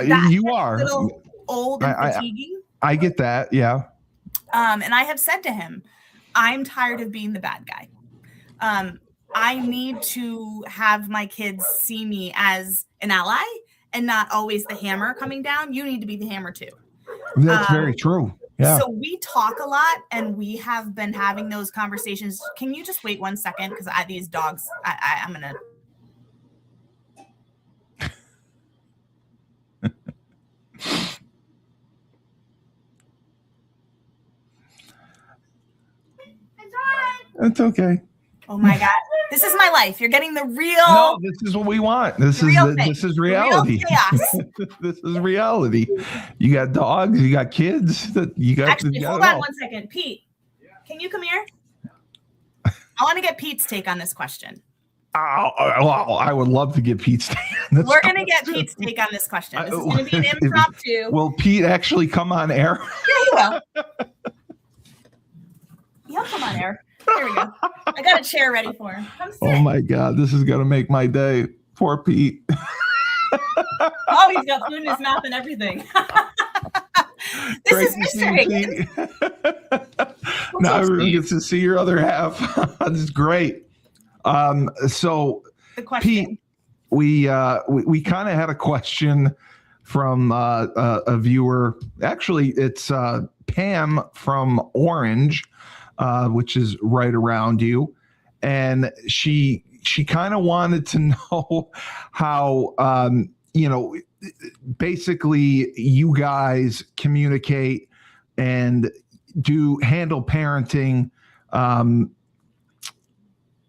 you are a little old and fatiguing. I get that, yeah. And I have said to him, I'm tired of being the bad guy. I need to have my kids see me as an ally and not always the hammer coming down. You need to be the hammer too. That's very true. Yeah. So we talk a lot, and we have been having those conversations. Can you just wait 1 second? Because these dogs, I'm going to. It's okay. Oh my God. This is my life. You're getting the real. No, this is what we want. This is reality. This is reality. You got dogs, you got kids. Actually, hold on 1 second. Pete, can you come here? I want to get Pete's take on this question. I would love to get Pete's take on this. We're going to get Pete's take on this question. This is going to be an impromptu. Will Pete actually come on air? Yeah, he will. He'll come on air. Here we go. I got a chair ready for him. Come sit. Oh my God, this is gonna make my day. Poor Pete. Oh, he's got food in his mouth and everything. This is Mr. Higgins. Now everyone gets to see your other half. This is great. So the question. Pete, we kind of had a question from a viewer. Actually, it's Pam from Orange. Which is right around you, and she kind of wanted to know how basically you guys communicate and handle parenting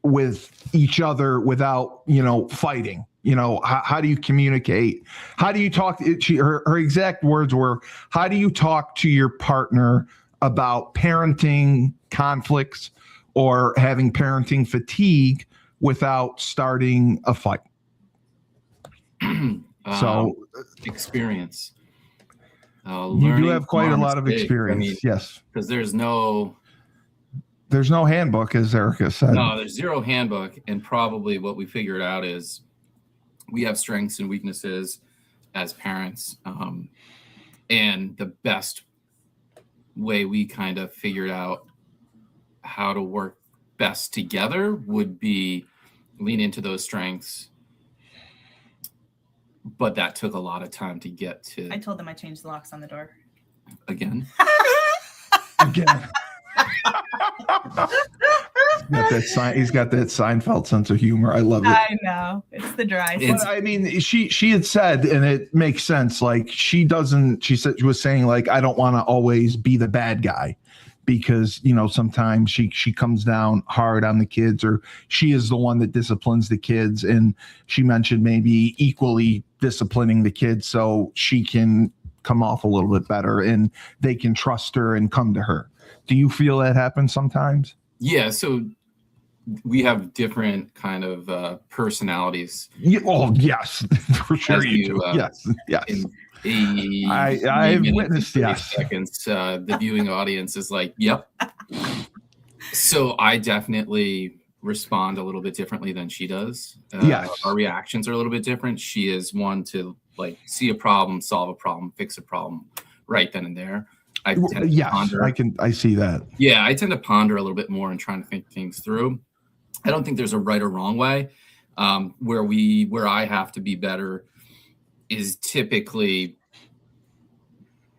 with each other without fighting. How do you communicate? How do you talk? Her exact words were, how do you talk to your partner about parenting conflicts or having parenting fatigue without starting a fight? So experience. You do have quite a lot of experience. Yes. Because there's no handbook, as Erika said. No, there's zero handbook. And probably what we figured out is we have strengths and weaknesses as parents. And the best way we kind of figured out how to work best together would be lean into those strengths, but that took a lot of time to get to. I told them I changed the locks on the door again. He's got that Seinfeld sense of humor. I love it. I know, it's the dry. But I mean, she had said, and it makes sense. Like she was saying, like, I don't want to always be the bad guy, because sometimes she comes down hard on the kids, or she is the one that disciplines the kids. And she mentioned maybe equally disciplining the kids so she can come off a little bit better and they can trust her and come to her. Do you feel that happens sometimes? Yeah. So we have different kind of personalities. Oh, yes, for sure you do. Yes. I've witnessed, yes. Seconds, the viewing audience is like, yep. So I definitely respond a little bit differently than she does. Yes. Our reactions are a little bit different. She is one to like see a problem, solve a problem, fix a problem right then and there. I see that. Yeah, I tend to ponder a little bit more and trying to think things through. I don't think there's a right or wrong way. Where I have to be better is typically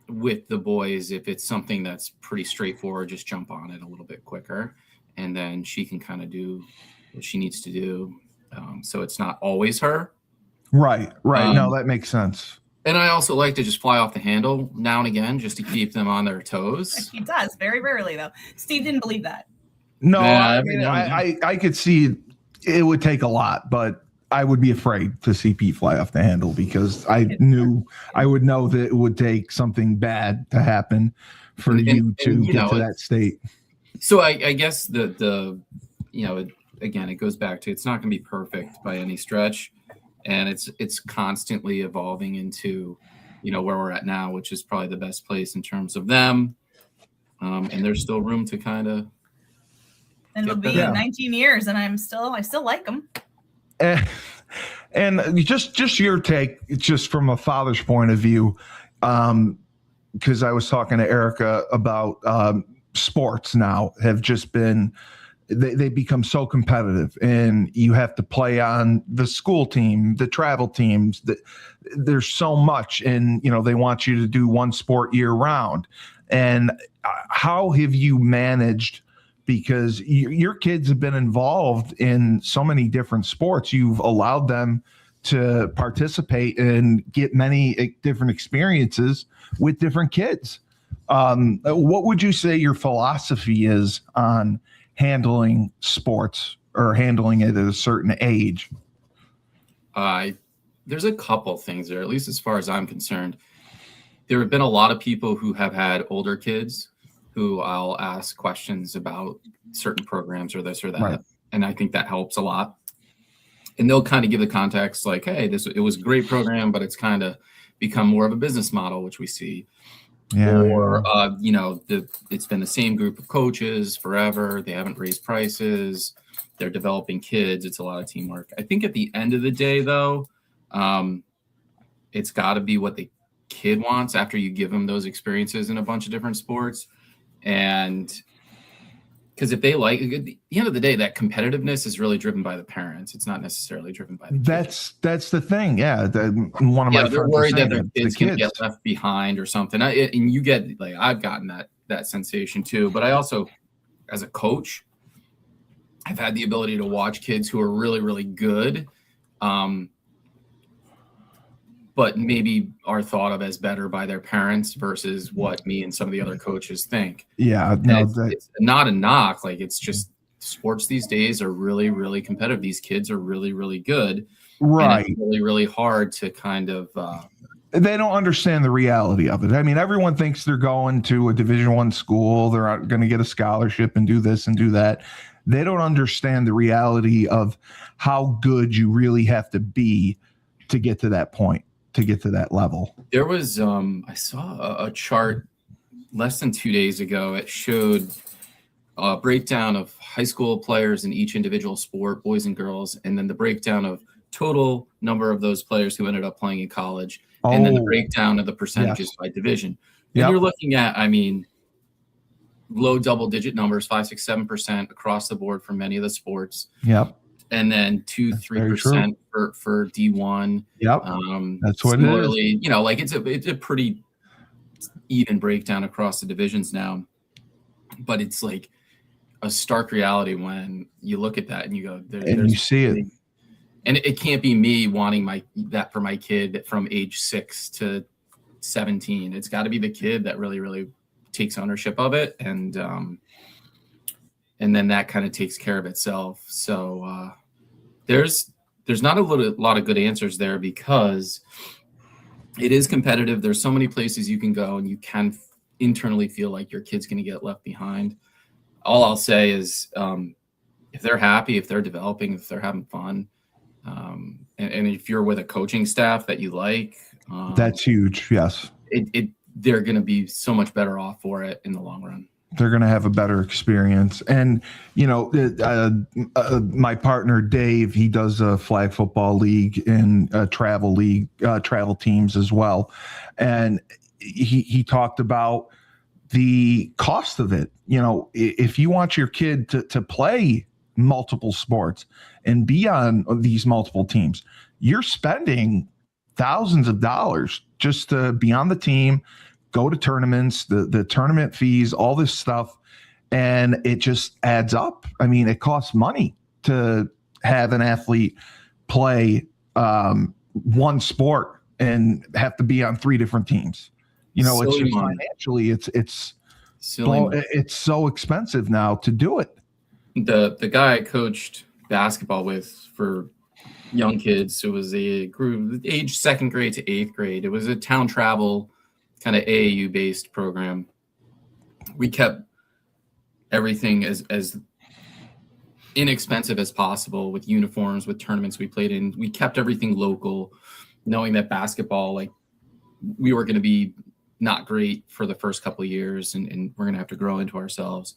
with the boys. If it's something that's pretty straightforward, just jump on it a little bit quicker, and then she can kind of do what she needs to do. So it's not always her. Right. No, that makes sense. And I also like to just fly off the handle now and again, just to keep them on their toes. He does, very rarely though. Steve didn't believe that. No, I could see it would take a lot, but I would be afraid to see Pete fly off the handle because I would know that it would take something bad to happen for you to get to that state. So I guess the again, it goes back to, it's not going to be perfect by any stretch. And it's constantly evolving into, where we're at now, which is probably the best place in terms of them. And there's still room to kind of. And it'll be 19 years, and I still like them. And just your take, just from a father's point of view, because I was talking to Erika about sports now have just been. They become so competitive, and you have to play on the school team, the travel teams. There's so much, and they want you to do one sport year round. And how have you managed? Because your kids have been involved in so many different sports. You've allowed them to participate and get many different experiences with different kids. What would you say your philosophy is on handling sports or handling it at a certain age? There's a couple things there, at least as far as I'm concerned. There have been a lot of people who have had older kids who I'll ask questions about certain programs or this or that. Right. And I think that helps a lot. And they'll kind of give the context like, hey, it was a great program, but it's kind of become more of a business model, which we see. Yeah. Or, it's been the same group of coaches forever. They haven't raised prices. They're developing kids. It's a lot of teamwork. I think at the end of the day, though, it's got to be what the kid wants after you give them those experiences in a bunch of different sports. And because if they like, at the end of the day, that competitiveness is really driven by the parents. It's not necessarily driven by the kids. That's the thing. Yeah. One of my they're worried that their kids can get left behind or something. And you get, like, I've gotten that sensation too. But I also, as a coach, I've had the ability to watch kids who are really, really good, but maybe are thought of as better by their parents versus what me and some of the other coaches think. Yeah, no, it's not a knock. Like, it's just sports these days are really, really competitive. These kids are really, really good. Right. And it's really, really hard to kind of. They don't understand the reality of it. I mean, everyone thinks they're going to a Division I school. They're going to get a scholarship and do this and do that. They don't understand the reality of how good you really have to be to get to that point. To get to that level. There was I saw a chart less than 2 days ago. It showed a breakdown of high school players in each individual sport, boys and girls, and then the breakdown of total number of those players who ended up playing in college, and then the breakdown of the percentages by division. And you're looking at, low double-digit numbers, 5, 6, 7% across the board for many of the sports. Yep. And then 2-3% for D1. Yep. That's what it is. It's a pretty even breakdown across the divisions now. But it's like a stark reality when you look at that and you go, and you see it. And it can't be me wanting that for my kid from age 6 to 17. It's got to be the kid that really, really takes ownership of it, and then that kind of takes care of itself. So there's not a lot of good answers there because it is competitive. There's so many places you can go, and you can internally feel like your kid's going to get left behind. All I'll say is if they're happy, if they're developing, if they're having fun, and if you're with a coaching staff that you like, that's huge. Yes. They're going to be so much better off for it in the long run. They're going to have a better experience. And, my partner, Dave, he does a flag football league and a travel league, travel teams as well. And he talked about the cost of it. If you want your kid to play multiple sports and be on these multiple teams, you're spending thousands of dollars just to be on the team, go to tournaments, the tournament fees, all this stuff. And it just adds up. I mean, it costs money to have an athlete play one sport and have to be on 3 different teams. You know, it's just financially, it's so expensive now to do it. The guy I coached basketball with for young kids, it was a group age 2nd grade to 8th grade. It was a town travel kind of AAU based program. We kept everything as inexpensive as possible with uniforms, with tournaments we played in. We kept everything local, knowing that basketball, like, we were going to be not great for the first couple of years, and we're going to have to grow into ourselves.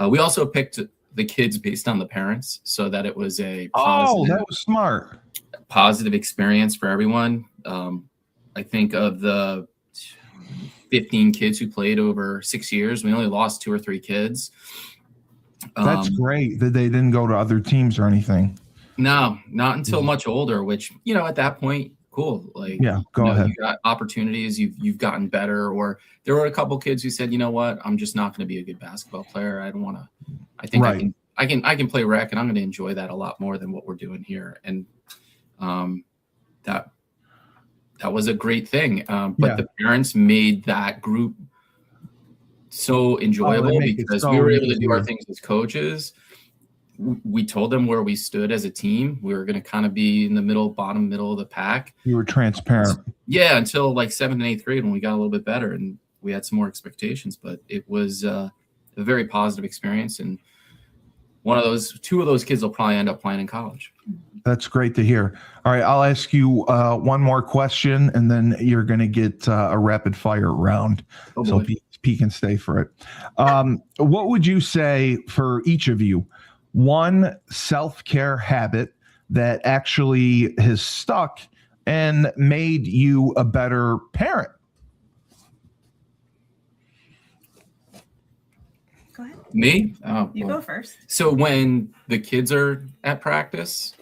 We also picked the kids based on the parents, so that it was a that was smart, positive experience for everyone. I think of the 15 kids who played over 6 years, we only lost 2 or 3 kids. That's great that they didn't go to other teams or anything. No, not until much older, which, you know, at that point, cool. Like, yeah, go ahead. You got opportunities, you've gotten better. Or there were a couple kids who said, you know what, I'm just not going to be a good basketball player. I don't want to. I think I can play rec, and I'm going to enjoy that a lot more than what we're doing here. And that was a great thing. But the parents made that group so enjoyable because we were able to do our things as coaches. We told them where we stood as a team. We were going to kind of be in the bottom middle of the pack. You were transparent. Yeah, until like 7th and 8th grade when we got a little bit better and we had some more expectations. But it was a very positive experience. And 2 of those kids will probably end up playing in college. That's great to hear. All right, I'll ask you one more question, and then you're going to get a rapid fire round. So P can stay for it. What would you say for each of you? One self-care habit that actually has stuck and made you a better parent? Go ahead. Me? You go first. So when the kids are at practice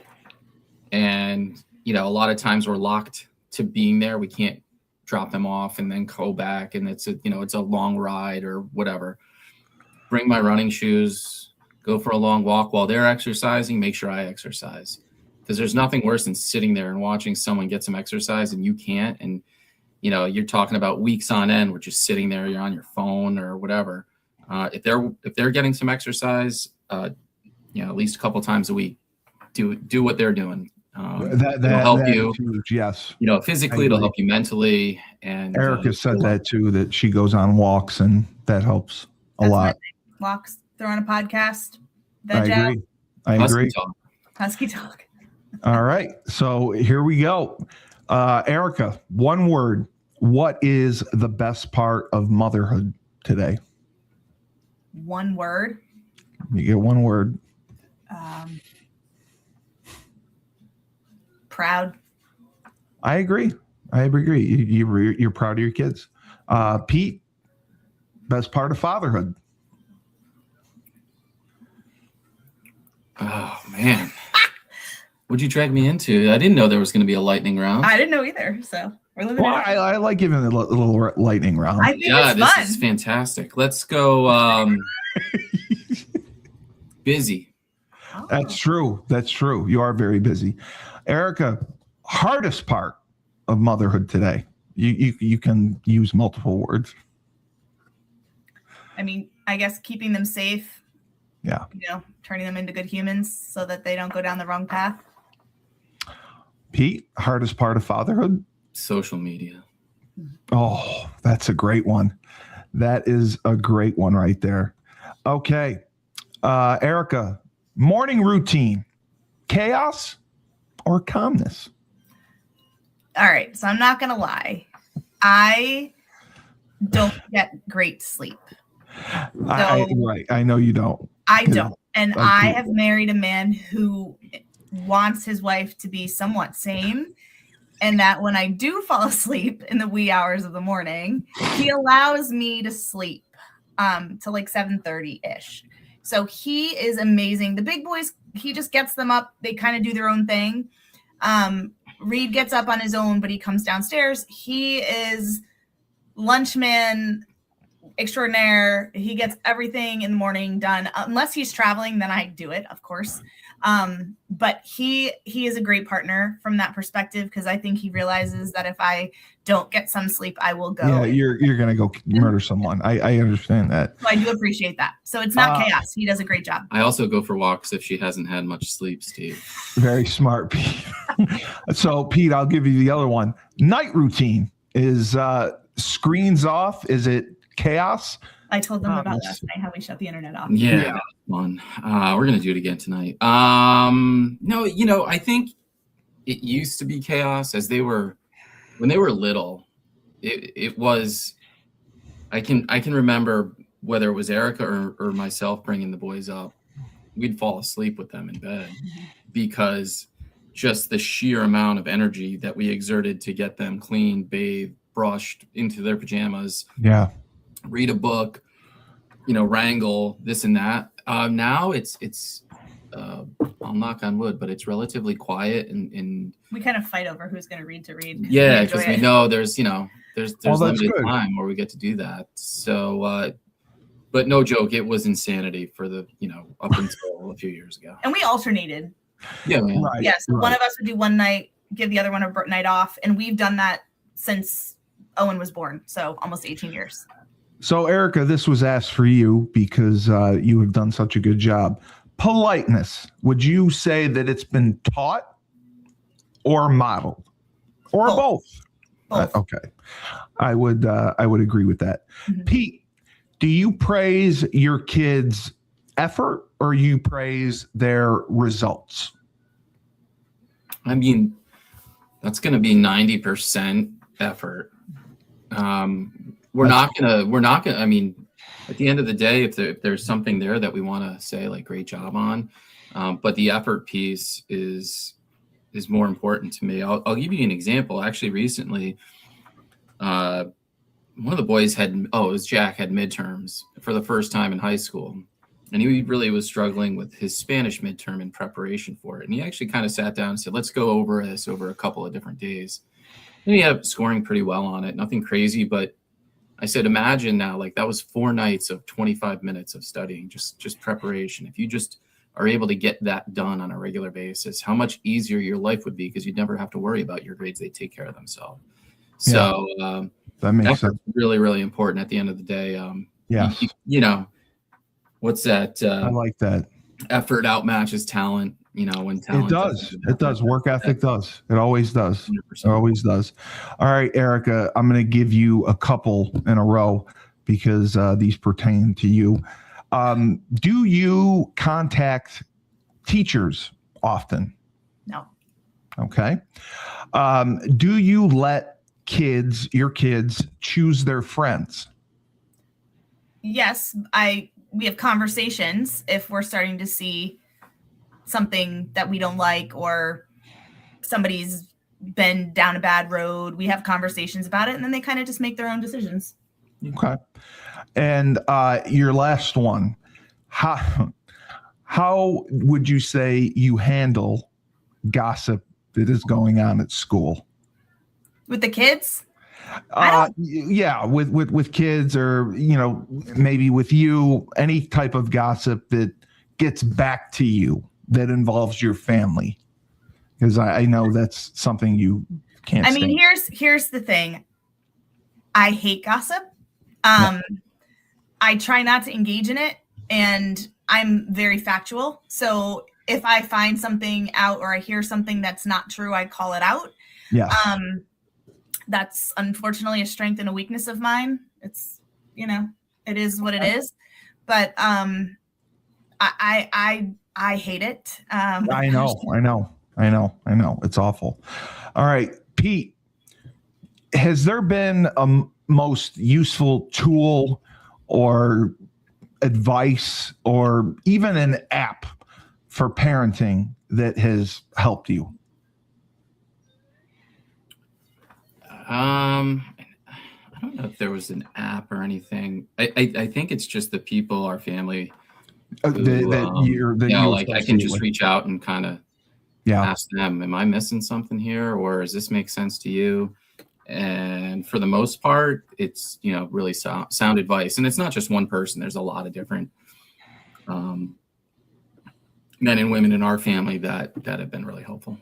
and, you know, a lot of times we're locked to being there, we can't drop them off and then go back, and it's a long ride or whatever. Bring my running shoes, go for a long walk while they're exercising, make sure I exercise. Because there's nothing worse than sitting there and watching someone get some exercise and you can't. And, you know, you're talking about weeks on end, we're just sitting there, you're on your phone or whatever. If they're getting some exercise, at least a couple times a week, do what they're doing. That'll help you. Huge, yes. You know, physically, it'll help you mentally. And Erika said that too, that she goes on walks and that helps a lot. Walks, throw on a podcast. I agree. Husky talk. All right. So here we go. Erika, one word. What is the best part of motherhood today? One word. You get one word. Proud. I agree. You're proud of your kids. Pete, best part of fatherhood. Oh man, what'd you drag me into? I didn't know there was going to be a lightning round. I didn't know either. So we're living. Well, I like giving it a little lightning round. I think it's fun. This is fantastic. Let's go. Busy. Oh. That's true. You are very busy. Erika, hardest part of motherhood today. You can use multiple words. I mean, I guess keeping them safe. Yeah. You know, turning them into good humans so that they don't go down the wrong path. Pete, hardest part of fatherhood? Social media. Oh, that's a great one. That is a great one right there. Okay. Erika, morning routine, chaos or calmness? All right. So I'm not going to lie. I don't get great sleep. I know you don't. I don't. And I have married a man who wants his wife to be somewhat sane. And that when I do fall asleep in the wee hours of the morning, he allows me to sleep to like 7:30-ish. So he is amazing. The big boys, he just gets them up. They kind of do their own thing. Reed gets up on his own, but he comes downstairs. He is lunchman extraordinaire. He gets everything in the morning done. Unless he's traveling, then I do it, of course. But he is a great partner from that perspective, because I think he realizes that if I don't get some sleep, I will go. Yeah, you're gonna go murder someone. I understand that. So I do appreciate that. So it's not chaos. He does a great job. I also go for walks if she hasn't had much sleep, Steve. Very smart, Pete. So Pete, I'll give you the other one. Night routine is screens off. Is it chaos? I told them about last night how we shut the internet off. Yeah. That was fun. We're gonna do it again tonight. No, I think it used to be chaos when they were little. It was. I can remember whether it was Erika or myself bringing the boys up, we'd fall asleep with them in bed because just the sheer amount of energy that we exerted to get them clean, bathed, brushed, into their pajamas. Yeah. Read a book, wrangle this and that. Now it's I'll knock on wood, but it's relatively quiet and we kind of fight over who's going to read. Yeah, because we know there's limited time where we get to do that. So, but no joke, it was insanity for the up until a few years ago. And we alternated. Yeah, right. Yeah, so one of us would do one night, give the other one a night off, and we've done that since Owen was born, so almost 18 years. So, Erika, this was asked for you because you have done such a good job. Politeness, would you say that it's been taught or modeled or both? Okay. I would agree with that. Mm-hmm. Pete, do you praise your kids' effort or you praise their results? I mean, that's going to be 90% effort. We're not gonna, I mean, at the end of the day, if there's something there that we want to say like great job on, but the effort piece is more important to me. I'll give you an example. Actually, recently, one of the boys had midterms for the first time in high school, and he really was struggling with his Spanish midterm in preparation for it. And he actually kind of sat down and said, let's go over this over a couple of different days. And he ended up scoring pretty well on it. Nothing crazy, but I said, imagine now, like that was 4 nights of 25 minutes of studying, just preparation. If you just are able to get that done on a regular basis, how much easier your life would be, because you'd never have to worry about your grades. They take care of themselves. So that makes sense. Really, really important at the end of the day. What's that? I like that. Effort outmatches talent. When talent it does. Work ethic does. It always does. 100%. It always does. All right, Erika, I'm going to give you a couple in a row because these pertain to you. Do you contact teachers often? No. Okay. Do you let your kids choose their friends? Yes, we have conversations if we're starting to see something that we don't like or somebody's been down a bad road. We have conversations about it, and then they kind of just make their own decisions. Okay. And your last one, how would you say you handle gossip that is going on at school? With the kids? Yeah, with kids, or maybe with you, any type of gossip that gets back to you that involves your family, because I know that's something you can't. I mean, here's the thing. I hate gossip. I try not to engage in it, and I'm very factual. So if I find something out or I hear something that's not true, I call it out. Yeah. That's unfortunately a strength and a weakness of mine. It's, it is what it is. But I hate it. I know. It's awful. All right, Pete, has there been a most useful tool or advice or even an app for parenting that has helped you? I don't know if there was an app or anything. I think it's just the people, our family. I can just reach out and kind of ask them, am I missing something here? Or does this make sense to you? And for the most part, it's, really sound advice. And it's not just one person. There's a lot of different, men and women in our family that have been really helpful.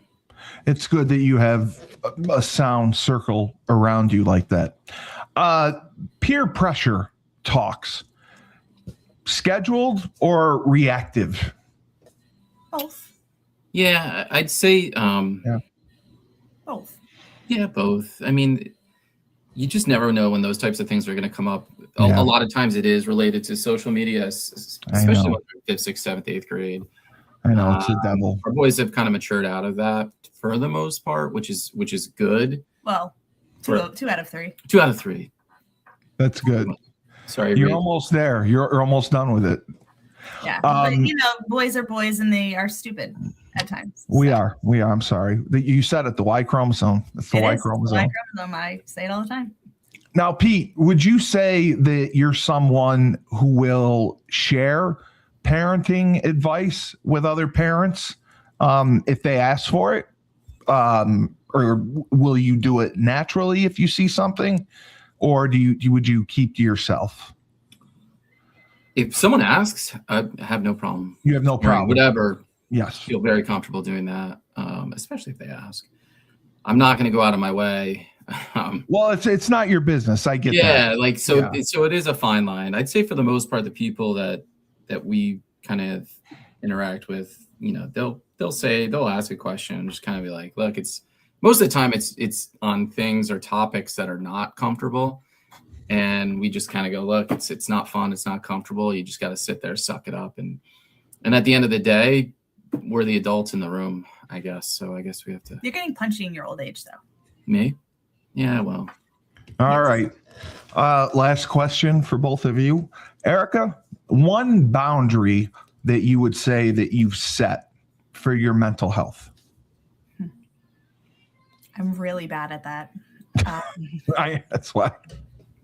It's good that you have a sound circle around you like that. Peer pressure talks, scheduled or reactive? Both. Yeah, I'd say both. Yeah, both. I mean, you just never know when those types of things are going to come up. A lot of times it is related to social media, especially when they're 5th, 6th, 7th, 8th grade. I know, it's the devil. Our boys have kind of matured out of that for the most part, which is good. Well, two out of 3. 2 out of 3. That's good. Sorry, you're almost there. You're almost done with it. Yeah, but boys are boys, and they are stupid at times. We are. I'm sorry. You said it. The Y chromosome. It's the Y chromosome. The Y chromosome. I say it all the time. Now, Pete, would you say that you're someone who will share parenting advice with other parents if they ask for it? Or will you do it naturally if you see something? Or would you keep to yourself? If someone asks, I have no problem. You have no problem. Whatever. Yes. I feel very comfortable doing that, especially if they ask. I'm not going to go out of my way. Well, it's not your business. I get that. So it is a fine line. I'd say for the most part, the people that we kind of interact with, they'll ask a question and just kind of be like, look, it's most of the time it's on things or topics that are not comfortable. And we just kind of go, look, it's not fun. It's not comfortable. You just got to sit there, suck it up. And at the end of the day, we're the adults in the room, I guess. So I guess we have to. You're getting punchy in your old age, though. Me? Yeah, well. All right. Last question for both of you. Erika, one boundary that you would say that you've set for your mental health? I'm really bad at that. That's why.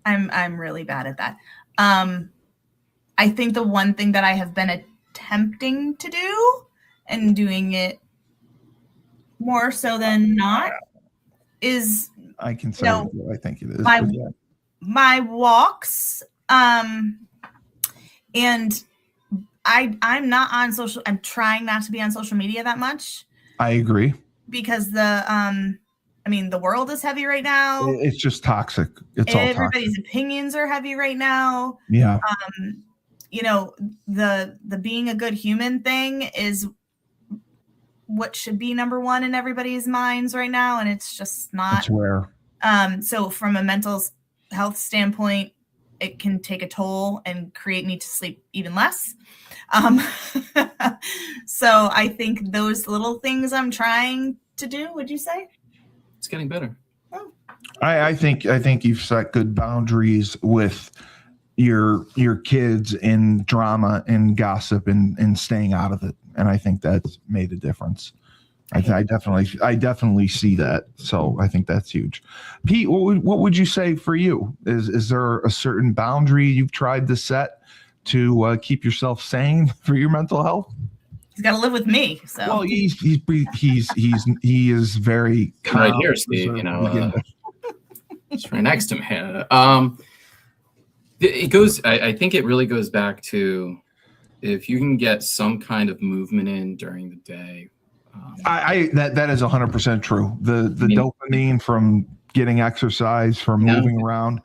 I'm really bad at that. I think the one thing that I have been attempting to do and doing it more so than not is I can say I think it is my walks. And I'm not on social. I'm trying not to be on social media that much. I agree. Because the world is heavy right now. It's just toxic. Everybody's opinions are heavy right now. Yeah. The being a good human thing is what should be number one in everybody's minds right now, and it's just not. That's rare. So from a mental health standpoint, it can take a toll and create me to sleep even less. So I think those little things I'm trying to do, would you say? It's getting better. Oh. I think you've set good boundaries with your kids in drama and gossip and staying out of it. And I think that's made a difference. I definitely see that. So I think that's huge. Pete, what would you say for you? Is there a certain boundary you've tried to set to keep yourself sane for your mental health? He's got to live with me. So well, he is very right here, Steve. It's right next to me. It goes. I think it really goes back to if you can get some kind of movement in during the day. That is 100% true. The dopamine from getting exercise, from moving around,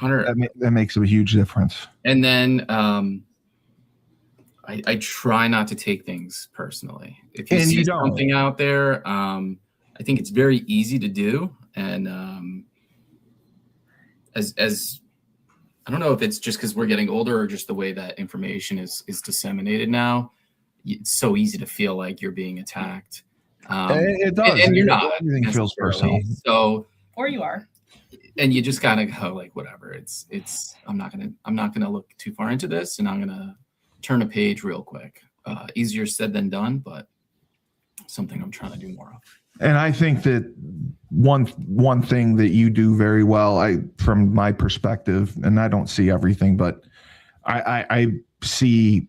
that makes a huge difference. And then I try not to take things personally. If you see something out there, I think it's very easy to do. And as I don't know if it's just because we're getting older or just the way that information is disseminated now. It's so easy to feel like you're being attacked. It does. And you're not. Everything feels personal. So, or you are. And you just gotta go like, whatever. It's I'm not gonna look too far into this, and I'm gonna turn a page real quick. Easier said than done, but something I'm trying to do more of. And I think that one thing that you do very well, from my perspective, and I don't see everything, but I see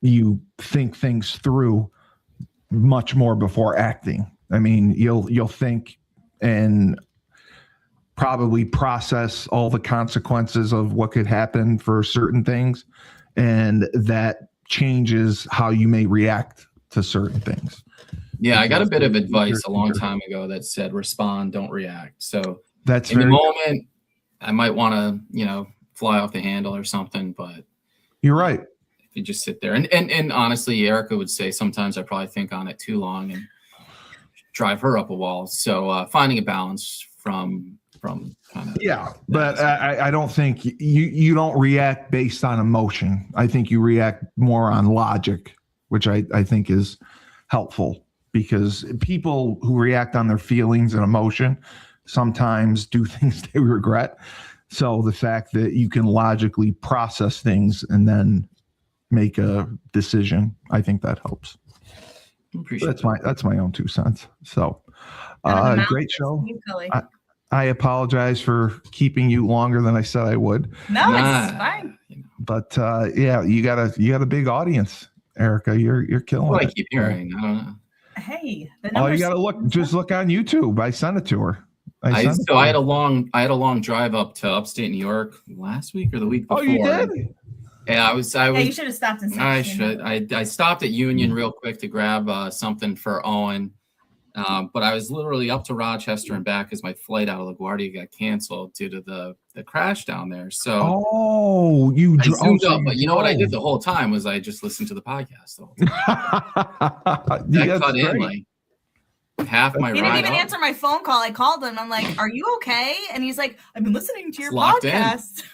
you think things through much more before acting. I mean, you'll think and probably process all the consequences of what could happen for certain things, and that changes how you may react to certain things. Yeah, I got a bit of advice a long time ago that said respond, don't react. So that's in the moment, I might want to, fly off the handle or something, but you're right. If you just sit there and honestly, Erika would say sometimes I probably think on it too long and drive her up a wall. So finding a balance from kind of but I don't think you don't react based on emotion. I think you react more on logic, which I think is helpful, because people who react on their feelings and emotion sometimes do things they regret. So the fact that you can logically process things and then make a decision, I think that helps. That's my own 2 cents. So great show. I apologize for keeping you longer than I said I would. No, it's fine. But you got a big audience, Erika. You're killing it. I keep hearing. I don't know. Hey, you got to look on YouTube. I sent it to her. I had a long drive up to upstate New York last week or the week before. Oh, you did? Yeah, I was. You should have stopped in. I should. I stopped at Union real quick to grab something for Owen, but I was literally up to Rochester and back because my flight out of LaGuardia got canceled due to the crash down there. So you zoomed up, but you know what I did the whole time was I just listened to the podcast the whole time. That cut in like half my ride. He didn't even answer my phone call. I called him. I'm like, "Are you okay?" And he's like, "I've been listening to your podcast."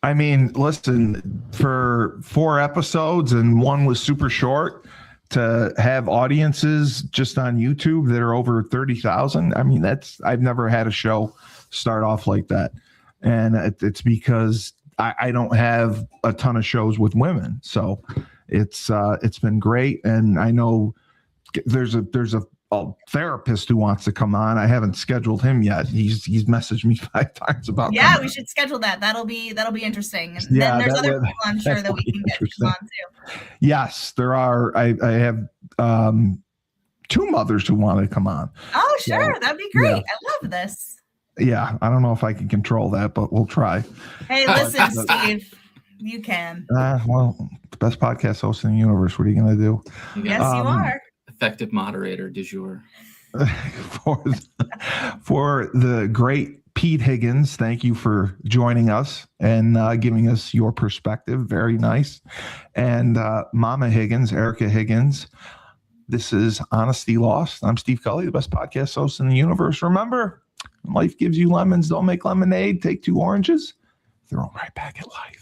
I mean, listen, for 4 episodes and one was super short, to have audiences just on YouTube that are over 30,000. I mean, I've never had a show start off like that. And it's because I don't have a ton of shows with women. So it's been great. And I know there's a therapist who wants to come on. I haven't scheduled him yet. He's messaged me 5 times about. Yeah, we should schedule that. That'll be interesting. And then there's other people I'm sure that we can get on too. Yes, there are. I have 2 mothers who want to come on. Oh, sure, so, that'd be great. Yeah. I love this. Yeah, I don't know if I can control that, but we'll try. Hey, listen, Steve, you can. Well, the best podcast host in the universe. What are you going to do? Yes, you are. Effective moderator du jour. For the great Pete Higgins, thank you for joining us and giving us your perspective. Very nice. And Momma Higgins, Erika Higgins. This is Honesty Lost. I'm Steve Cully, the best podcast host in the universe. Remember, life gives you lemons. Don't make lemonade. Take 2 oranges. Throw them right back at life.